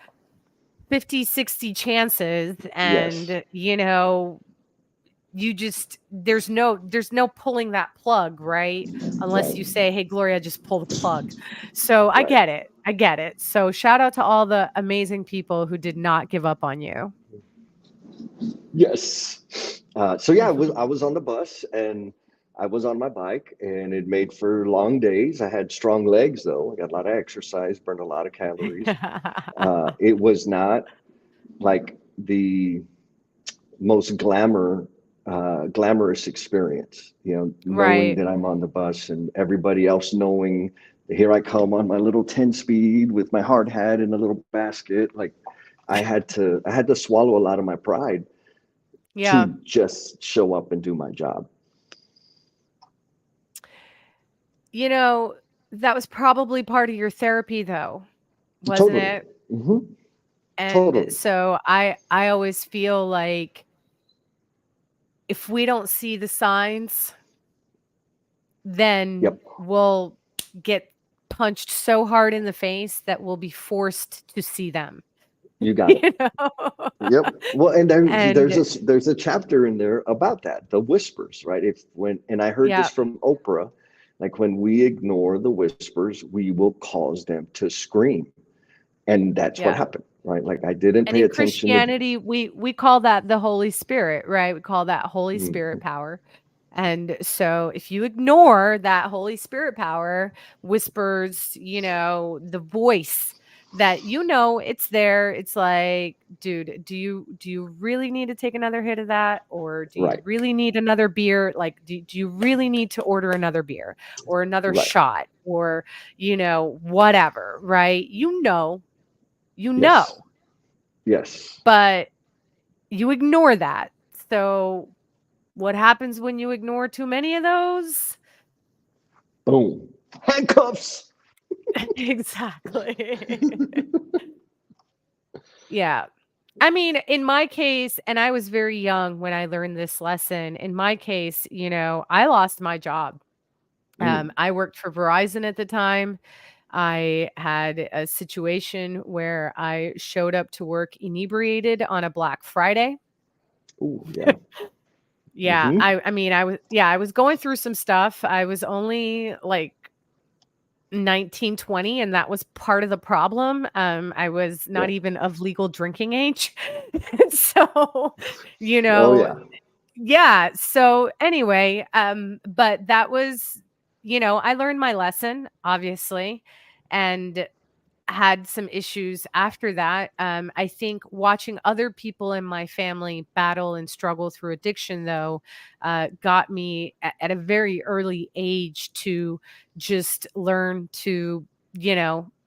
50, 60 chances Yes, and you just there's no pulling that plug, right? Unless right, you say, "Hey, Gloria, just pull the plug." So I right. get it. I get it. So shout out to all the amazing people who did not give up on you. Yes. So yeah, I was on the bus and I was on my bike and it made for long days. I had strong legs though. I got a lot of exercise, burned a lot of calories. It was not like the most glamorous experience, knowing Right. that I'm on the bus and everybody else knowing that here I come on my little 10 speed with my hard hat in a little basket. Like I had to swallow a lot of my pride Yeah. to just show up and do my job. You know, that was probably part of your therapy though, wasn't Totally. it? Hmm. And Totally. so I always feel like if we don't see the signs, then Yep. we'll get punched so hard in the face that we'll be forced to see them, You got it. you know? Yep. Well, and And there's a chapter in there about that, the whispers, right? And I heard this yeah, from Oprah, like when we ignore the whispers, we will cause them to scream. And that's what yeah. happened, right? Like I didn't And pay in attention to. Christianity, we call that the Holy Spirit, right? We call that Holy Spirit Mhm. power. And so if you ignore that Holy Spirit power, whispers, the voice that it's there. It's like, dude, do you really need to take another hit of that? Or do you Right, really need another beer? Like, do you really need to order another beer or another right. shot or, whatever, right? You Yes, know, yes. but you ignore that. So what happens when you ignore too many of those? Boom. Handcuffs. Exactly. Yeah. I mean, in my case, and I was very young when I learned this lesson. In my case, I lost my job. Mm. I worked for Verizon at the time. I had a situation where I showed up to work inebriated on a Black Friday. Ooh, yeah. Yeah, Mm-hmm. I was going through some stuff. I was only like 19, 20, and that was part of the problem. I was not Yeah. even of legal drinking age. And so, you Oh, know, yeah. yeah. So anyway, but that was, I learned my lesson, obviously, and had some issues after that. I think watching other people in my family battle and struggle through addiction, though, got me at a very early age to just learn to,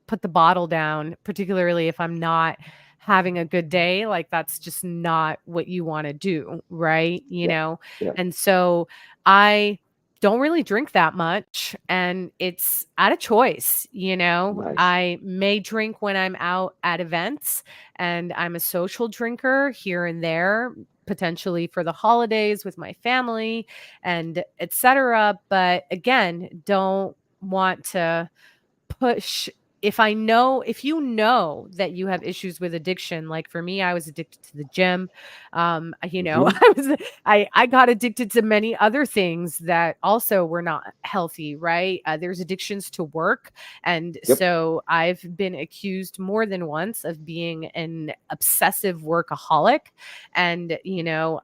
put the bottle down, particularly if I'm not having a good day. Like, that's just not what you want to do, right? Yeah. Yeah. And so I don't really drink that much, and it's out of choice. Nice. I may drink when I'm out at events, and I'm a social drinker here and there, potentially for the holidays with my family and etc. But again, don't want to push. If you know that you have issues with addiction, like for me, I was addicted to the gym. Mm-hmm. I got addicted to many other things that also were not healthy, right? There's addictions to work. And Yep. so I've been accused more than once of being an obsessive workaholic. And,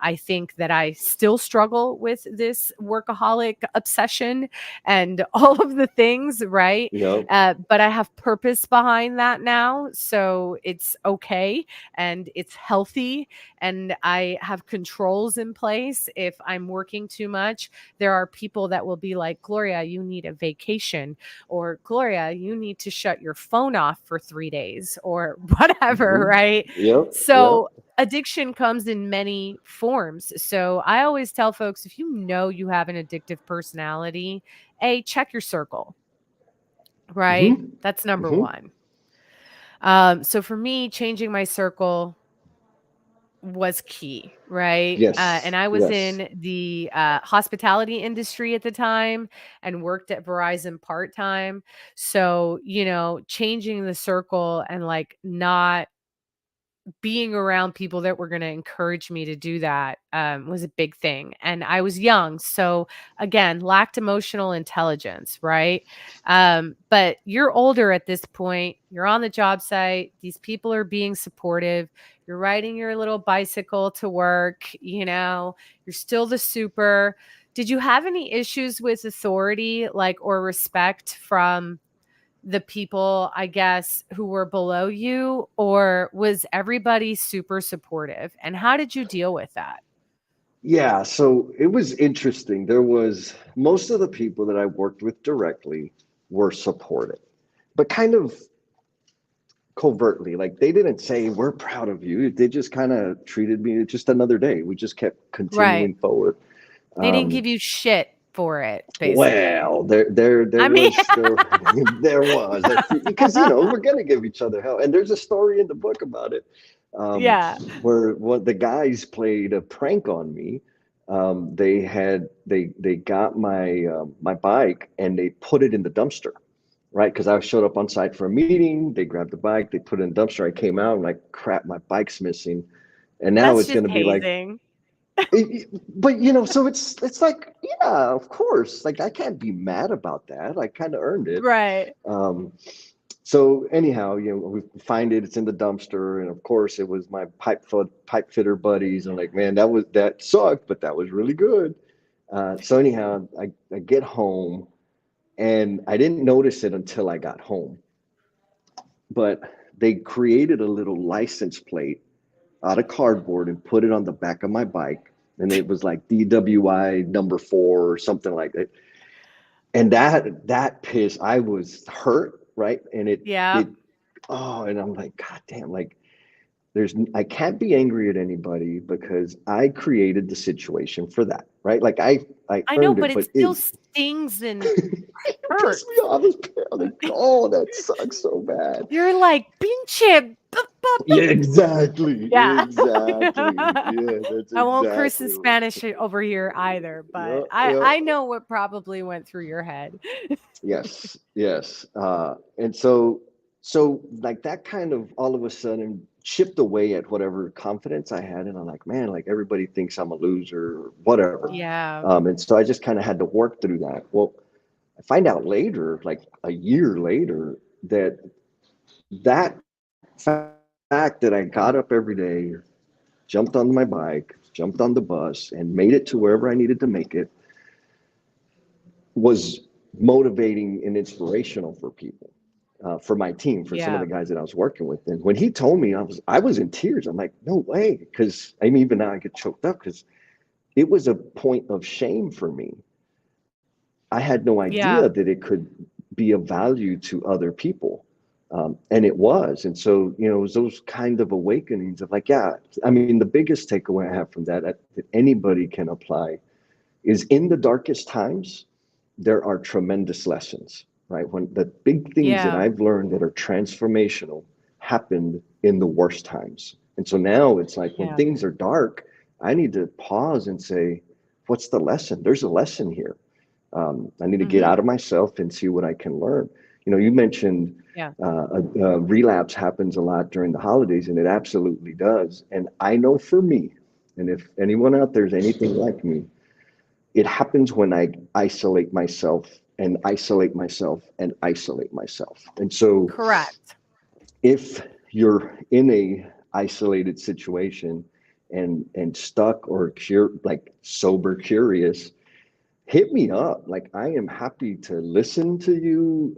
I think that I still struggle with this workaholic obsession and all of the things, right? Yep. But I have purpose behind that now. So it's okay and it's healthy. And I have controls in place. If I'm working too much, there are people that will be like, Gloria, you need a vacation, or Gloria, you need to shut your phone off for 3 days, or whatever, Mm-hmm. right? Yep. Yep. So addiction comes in many forms. So I always tell folks, if you know you have an addictive personality, check your circle, right? Mm-hmm. That's number Mm-hmm. one. So for me, changing my circle was key, right? And Yes. I was Yes. in the hospitality industry at the time and worked at Verizon part time. So, changing the circle and like not being around people that were going to encourage me to do that was a big thing. And I was young. So, again, lacked emotional intelligence, right? But you're older at this point. You're on the job site. These people are being supportive. You're riding your little bicycle to work. You're still the super. Did you have any issues with authority, like, or respect from the people, I guess, who were below you, or was everybody super supportive? And how did you deal with that? Yeah, so it was interesting. There was most of the people that I worked with directly were supportive, but kind of covertly. Like they didn't say, "We're proud of you." They just kind of treated me just another day. We just kept Right. continuing forward. They didn't Um, give you shit for it, basically. well, there I mean, was there was a few, because we're gonna give each other hell, and there's a story in the book about it, um, yeah. where what the guys played a prank on me. They got my bike and they put it in the dumpster, right? Because I showed up on site for a meeting. They grabbed the bike, they put it in the dumpster. I came out and like, crap, my bike's missing, and now That's it's just gonna be like hazing. but so it's like, yeah, of course, like I can't be mad about that. I kind of earned it. Right. um so anyhow, we find it, it's in the dumpster, and of course it was my pipe fitter buddies. I'm like, man, that sucked, but that was really good. So anyhow, I get home, and I didn't notice it until I got home, but they created a little license plate out of cardboard and put it on the back of my bike. And it was like DWI number 4 or something like that. And that piss, I was hurt, right? And Yeah. it oh, and I'm like, God damn, like I can't be angry at anybody because I created the situation for that, right? Like I I know, earned but it, it but still stings and hurt. me off. I'm like, oh, that sucks so bad. You're like, pinche. Yeah, exactly. Yeah. Exactly. Yeah, that's I won't curse exactly in what. Spanish over here either, but Yeah, I, yeah. I know what probably went through your head. Yes, yes. And so like that kind of all of a sudden chipped away at whatever confidence I had. And I'm like, man, like everybody thinks I'm a loser or whatever. Yeah. And so I just kind of had to work through that. Well, I find out later, like a year later, that that fact that I got up every day, jumped on my bike, jumped on the bus, and made it to wherever I needed to make it was motivating and inspirational for people, for my team, for some of Yeah. the guys that I was working with. And when he told me, I was in tears. I'm like, no way, because I mean, even now I get choked up because it was a point of shame for me. I had no Yeah. idea that it could be of value to other people. And it was. And so, it was those kind of awakenings of like, yeah, I mean, the biggest takeaway I have from that anybody can apply is in the darkest times, there are tremendous lessons, right? When the big things that Yeah. I've learned that are transformational happened in the worst times. And so now it's like when Yeah. things are dark, I need to pause and say, what's the lesson? There's a lesson here. I need to get Hmm. out of myself and see what I can learn. You mentioned Yeah. a relapse happens a lot during the holidays, and it absolutely does. And I know for me, and if anyone out there is anything like me, it happens when I isolate myself and isolate myself and isolate myself. And so Correct. if you're in a isolated situation and stuck or like sober curious, hit me up. Like I am happy to listen to you.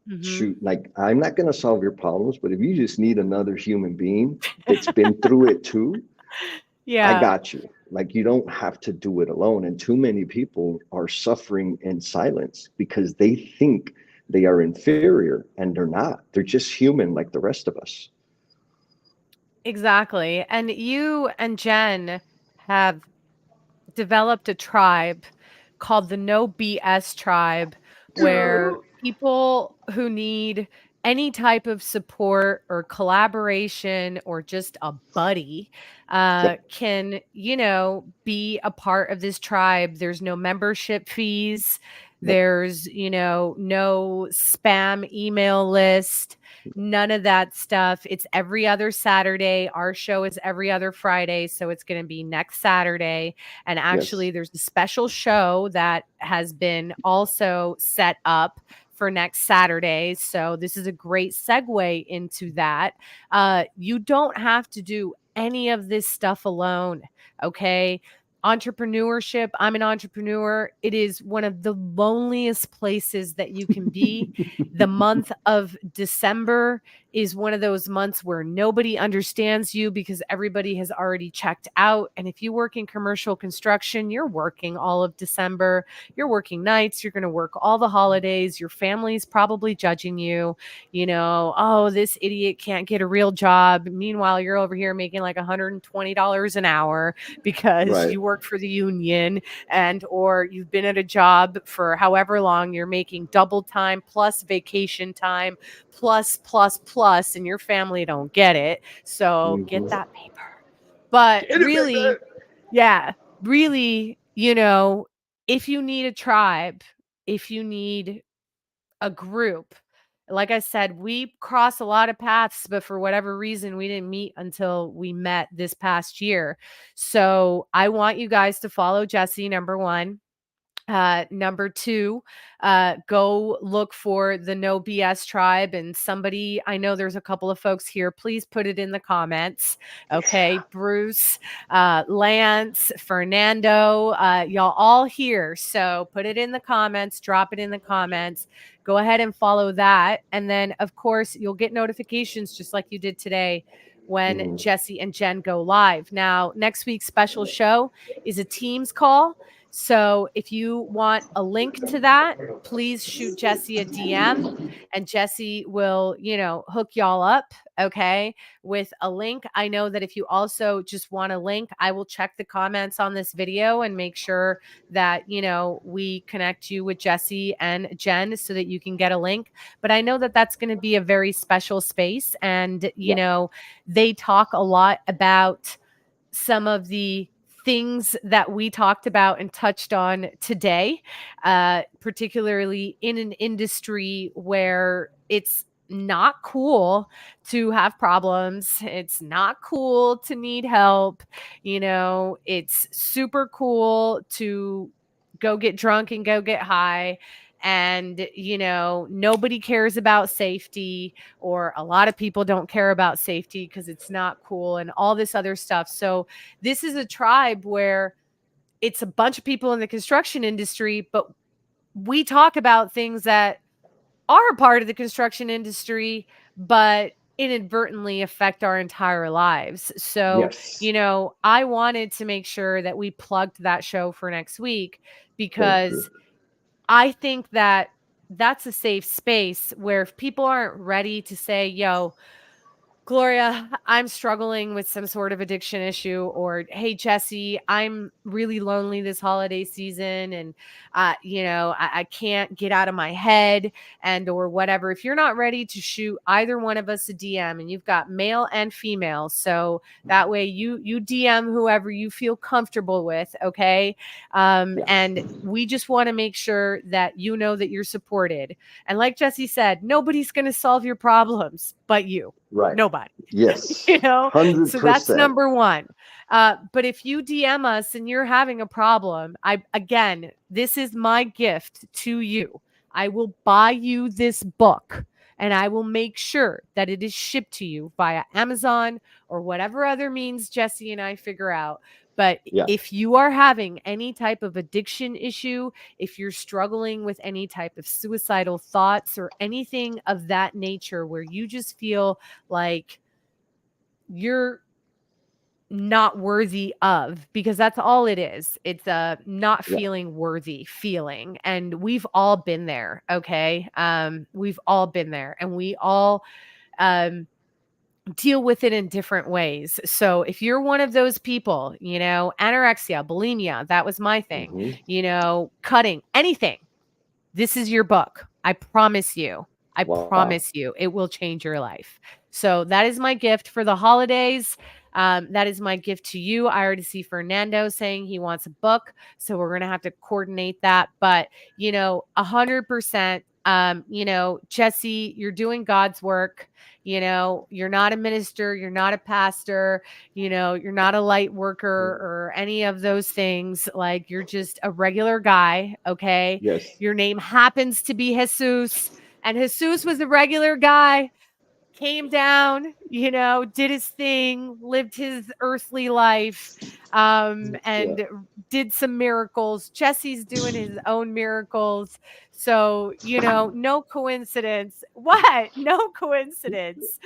Hmm. Shoot, like I'm not going to solve your problems, but if you just need another human being that's been through it too, I Yeah. got you. Like you don't have to do it alone. And too many people are suffering in silence because they think they are inferior and they're not. They're just human like the rest of us. Exactly. And you and Jen have developed a tribe called the No BS tribe, where people who need any type of support or collaboration or just a buddy Yep. can, be a part of this tribe. There's no membership fees. Nope. There's, no spam email list, none of that stuff. It's every other Saturday. Our show is every other Friday. So it's going to be next Saturday. And actually, Yes. there's a special show that has been also set up for next Saturday. So this is a great segue into that. You don't have to do any of this stuff alone. Okay. Entrepreneurship. I'm an entrepreneur. It is one of the loneliest places that you can be. The month of December is one of those months where nobody understands you because everybody has already checked out. And if you work in commercial construction, you're working all of December, you're working nights, you're going to work all the holidays, your family's probably judging you, oh, this idiot can't get a real job. Meanwhile, you're over here making like $120 an hour because Right. you work for the union and or you've been at a job for however long, you're making double time plus vacation time plus, and your family don't get it. So get Mhm. that paper. But Get it, really, baby. yeah, really, if you need a tribe, if you need a group, like I said, we cross a lot of paths, but for whatever reason, we didn't meet until we met this past year. So I want you guys to follow Jesse, number one. Number two, go look for the No BS tribe. And somebody, I know there's a couple of folks here. Please put it in the comments. Okay. Yeah. Bruce, Lance, Fernando, y'all all here. So put it in the comments, drop it in the comments. Go ahead and follow that. And then, of course, you'll get notifications just like you did today when Mhm. Jesse and Jen go live. Now, next week's special show is a Teams call. So if you want a link to that, please shoot Jesse a DM, and Jesse will, hook y'all up, okay, with a link. I know that if you also just want a link, I will check the comments on this video and make sure that, we connect you with Jesse and Jen so that you can get a link. But I know that that's going to be a very special space. And, they talk a lot about some of the things that we talked about and touched on today, particularly in an industry where it's not cool to have problems. It's not cool to need help. It's super cool to go get drunk and go get high. And, nobody cares about safety, or a lot of people don't care about safety because it's not cool and all this other stuff. So this is a tribe where it's a bunch of people in the construction industry, but we talk about things that are a part of the construction industry, but inadvertently affect our entire lives. So, Yes. I wanted to make sure that we plugged that show for next week, Thank because you. I think that that's a safe space where if people aren't ready to say, yo, Gloria, I'm struggling with some sort of addiction issue, or hey, Jesse, I'm really lonely this holiday season, and I can't get out of my head, and or whatever. If you're not ready to shoot either one of us a DM, and you've got male and female, so that way you DM whoever you feel comfortable with, okay? Yes. And we just want to make sure that you know that you're supported. And like Jesse said, nobody's going to solve your problems but you. Right. Nobody. Yes. So that's 100%. number one. But if you DM us and you're having a problem, again, this is my gift to you. I will buy you this book, and I will make sure that it is shipped to you via Amazon or whatever other means Jesse and I figure out. But Yeah. if you are having any type of addiction issue, if you're struggling with any type of suicidal thoughts or anything of that nature where you just feel like you're not worthy of, because that's all it is. It's a not Yeah. feeling worthy feeling. And we've all been there. Okay. We've all been there, and we all, deal with it in different ways. So if you're one of those people, anorexia, bulimia, that was my thing, cutting, anything, this is your book. I promise you. I Wow. promise you it will change your life. So that is my gift for the holidays. That is my gift to you. I already see Fernando saying he wants a book, so we're going to have to coordinate that. But, 100%, Jesse, you're doing God's work. You're not a minister. You're not a pastor. You're not a light worker or any of those things. Like, you're just a regular guy. Okay. Yes. Your name happens to be Jesus, and Jesus was a regular guy, came down, did his thing, lived his earthly life, and Yeah. did some miracles. Jesse's doing his own miracles. So, no coincidence. What? No coincidence.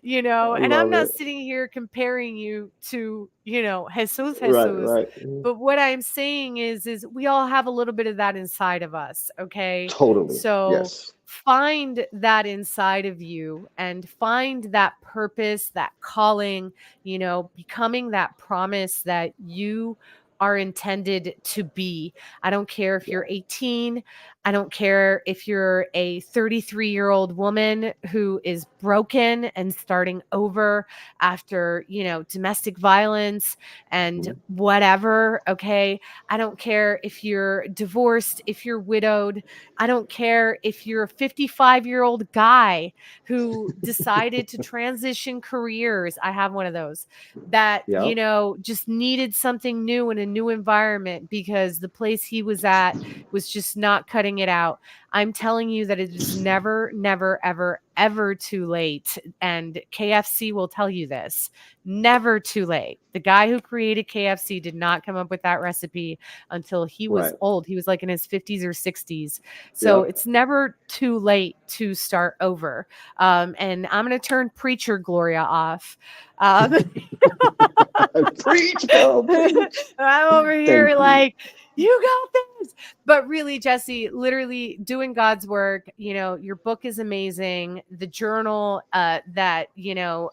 I And I'm love not it. sitting here comparing you to, Jesus, Right. Jesus. Right. But what I'm saying is we all have a little bit of that inside of us. Okay. Totally. So Yes. find that inside of you and find that purpose, that calling, becoming that promise that you are intended to be. I don't care if you're 18. I don't care if you're a 33-year-old woman who is broken and starting over after, domestic violence and whatever. Okay. I don't care if you're divorced, if you're widowed. I don't care if you're a 55-year-old guy who decided to transition careers. I have one of those that, Yeah. just needed something new in a new environment because the place he was at was just not cutting it out. I'm telling you that it is never, never, ever, ever too late. And KFC will tell you this. Never too late. The guy who created KFC did not come up with that recipe until he was Right. old. He was like in his 50s or 60s. So Yep. it's never too late to start over. And I'm going to turn preacher Gloria off. Preach, girl, preach. I'm over here Thank you. like, You got this. But really, Jesse, literally doing God's work, your book is amazing. The journal that,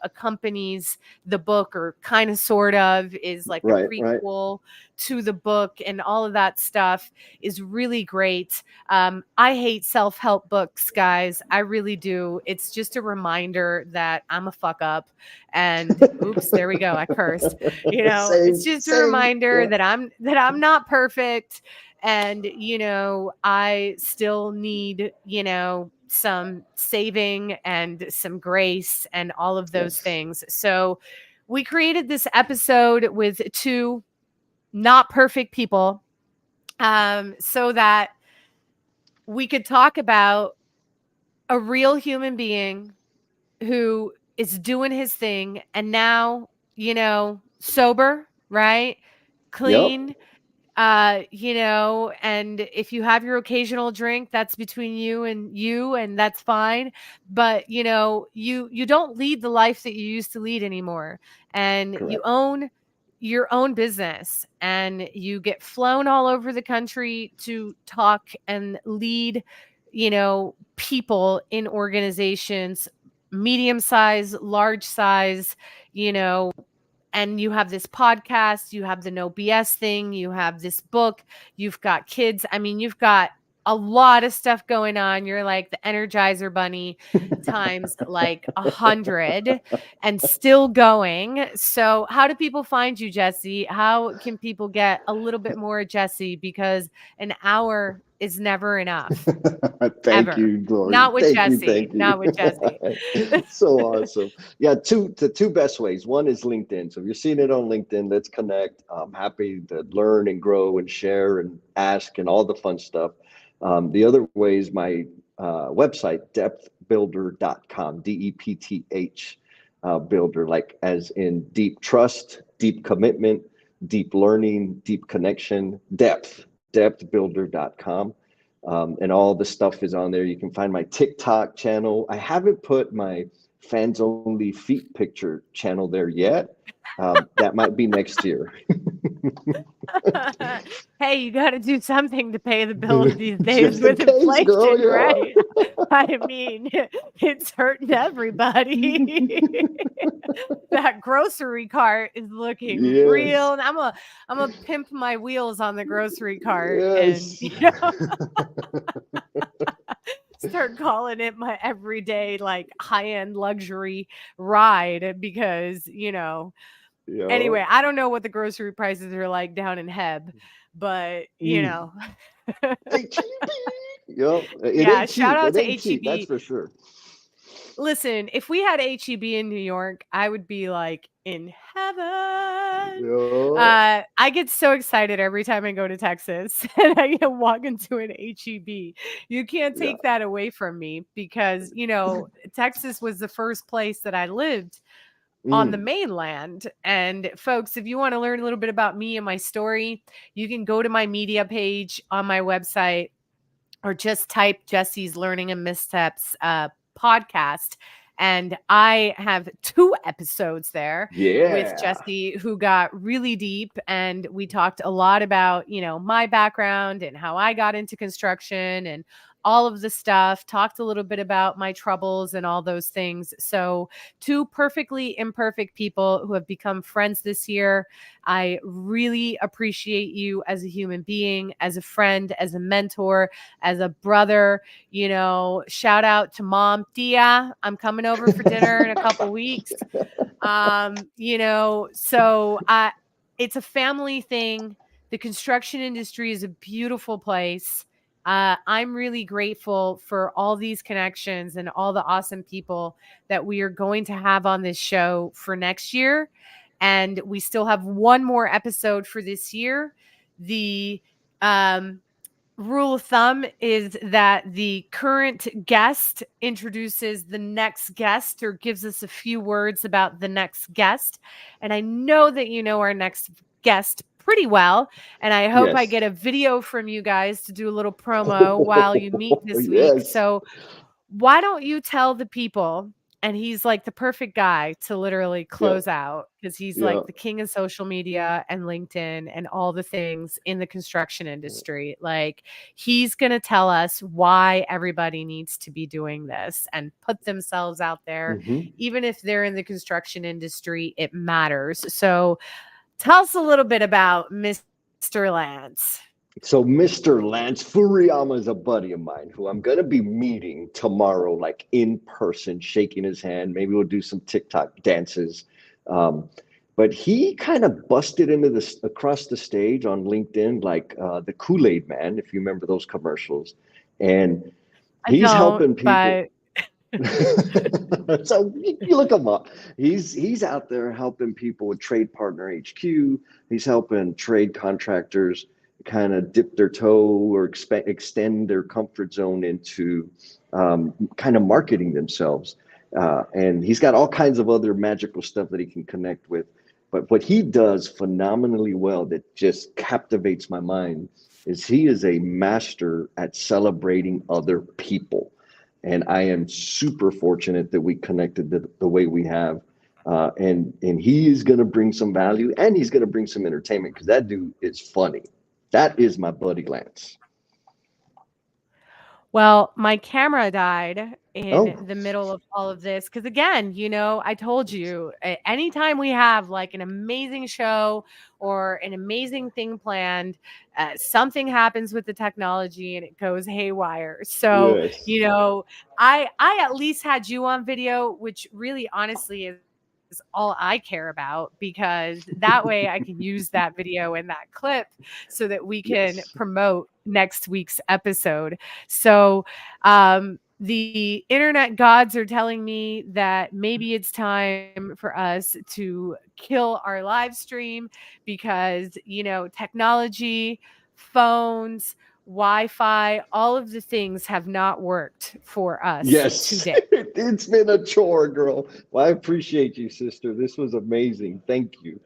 accompanies the book, or kind of sort of is like a Right, right. prequel to the book, and all of that stuff is really great. I hate self-help books, guys. I really do. It's just a reminder that I'm a fuck up, and oops, there we go. I cursed. It's Same, just a same. reminder Yeah. that I'm not perfect, and I still need some saving and some grace and all of those Yes. things. So we created this episode with two not perfect people, so that we could talk about a real human being who is doing his thing, and now, sober, right? Yep. Clean, and if you have your occasional drink, that's between you, and that's fine. But you don't lead the life that you used to lead anymore, and you Correct. own your own business, and you get flown all over the country to talk and lead, people in organizations, medium size, large size, you know and you have this podcast, you have the no BS thing, you have this book, you've got kids. I mean, you've got a lot of stuff going on. You're like the Energizer Bunny times like 100, and still going. So, how do people find you, Jesse? How can people get a little bit more of Jesse? Because an hour is never enough, Thank ever. you, Glory. Not with Thank you, Jesse. thank you. Not with Jesse. So awesome. Yeah, the two best ways. One is LinkedIn. So if you're seeing it on LinkedIn, let's connect. I'm happy to learn and grow and share and ask and all the fun stuff. The other way is my website, depthbuilder.com, DEPTH builder, like as in deep trust, deep commitment, deep learning, deep connection, depthbuilder.com. And all the stuff is on there. You can find my TikTok channel. I haven't put my fans only feet picture channel there yet. That might be next year. Hey, you got to do something to pay the bills these days Just in with case, girl. inflation, Yeah. right? I mean, it's hurting everybody. That grocery cart is looking real, Yes. and I'm a pimp my wheels on the grocery cart, and Yes. start calling it my everyday like high-end luxury ride, because Yeah. anyway, I don't know what the grocery prices are like down in Heb, but Mm. HEB. Yep. It yeah, ain't shout cheap. out It to ain't cheap. That's HEB. for sure. Listen, if we had HEB in New York, I would be like in heaven. Yeah. I get so excited every time I go to Texas and I walk into an HEB. You can't Yeah. take that away from me, because, Texas was the first place that I lived on the Mm. mainland. And folks, if you want to learn a little bit about me and my story, you can go to my media page on my website, or just type Jesse's Learning and Missteps podcast. And I have 2 episodes there with Yeah. Jesse, who got really deep, and we talked a lot about, my background and how I got into construction and all of the stuff, talked a little bit about my troubles and all those things. So, 2 perfectly imperfect people who have become friends this year. I really appreciate you as a human being, as a friend, as a mentor, as a brother. Shout out to Mom Tia. I'm coming over for dinner in a couple weeks. So it's a family thing. The construction industry is a beautiful place. I'm really grateful for all these connections and all the awesome people that we are going to have on this show for next year. And we still have one more episode for this year. The rule of thumb is that the current guest introduces the next guest, or gives us a few words about the next guest. And I know that you know our next guest pretty well. And I hope I Yes. get a video from you guys to do a little promo while you meet this week. Yes. So, why don't you tell the people And he's like the perfect guy to literally Yeah. close out because he's Yeah. like the king of social media and LinkedIn and all the things in the construction industry. Like he's going to tell us why everybody needs to be doing this and put themselves out there. Hmm. Even if they're in the construction industry, it matters. So tell us a little bit about Mr. Lance. So Mr. Lance Furiyama is a buddy of mine who I'm gonna be meeting tomorrow, like in person, shaking his hand. Maybe we'll do some TikTok dances. Um, but he kind of busted into this across the stage on LinkedIn, like the Kool-Aid Man, if you remember those commercials. And I he's don't, helping people. but So you look him up. He's out there helping people with Trade Partner HQ. He's helping trade contractors kind of dip their toe or extend their comfort zone into kind of marketing themselves. And he's got all kinds of other magical stuff that he can connect with. But what he does phenomenally well that just captivates my mind is he is a master at celebrating other people. And I am super fortunate that we connected the way we have. And he is going to bring some value and he's going to bring some entertainment because that dude is funny. That is my buddy Lance. well, my camera died in Oh, the middle of all of this because, again, I told you, anytime we have like an amazing show or an amazing thing planned, something happens with the technology and it goes haywire. So, yes. I at least had you on video, which really honestly is all I care about because that way I can use that video and that clip so that we can Yes. promote next week's episode. So, the internet gods are telling me that maybe it's time for us to kill our live stream because, technology, phones, Wi-Fi, all of the things have not worked for us Yes. today. It's been a chore, girl. Well, I appreciate you, sister. This was amazing. Thank you.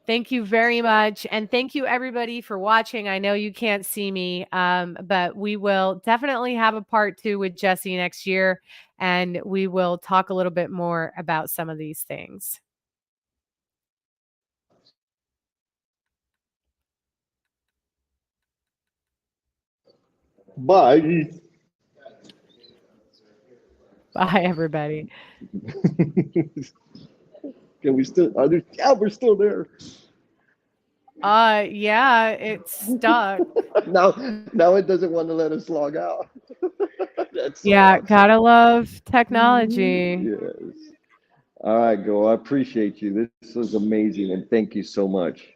Thank you very much. And thank you, everybody, for watching. I know you can't see me, but we will definitely have a part 2 with Jesse next year. And we will talk a little bit more about some of these things. Bye. Bye, everybody. Can we still? Are there, yeah, we're still there. Yeah, it's stuck. Now it doesn't want to let us log out. That's so Yeah, awesome. gotta love technology. Yes. All right, girl. I appreciate you. This was amazing, and thank you so much.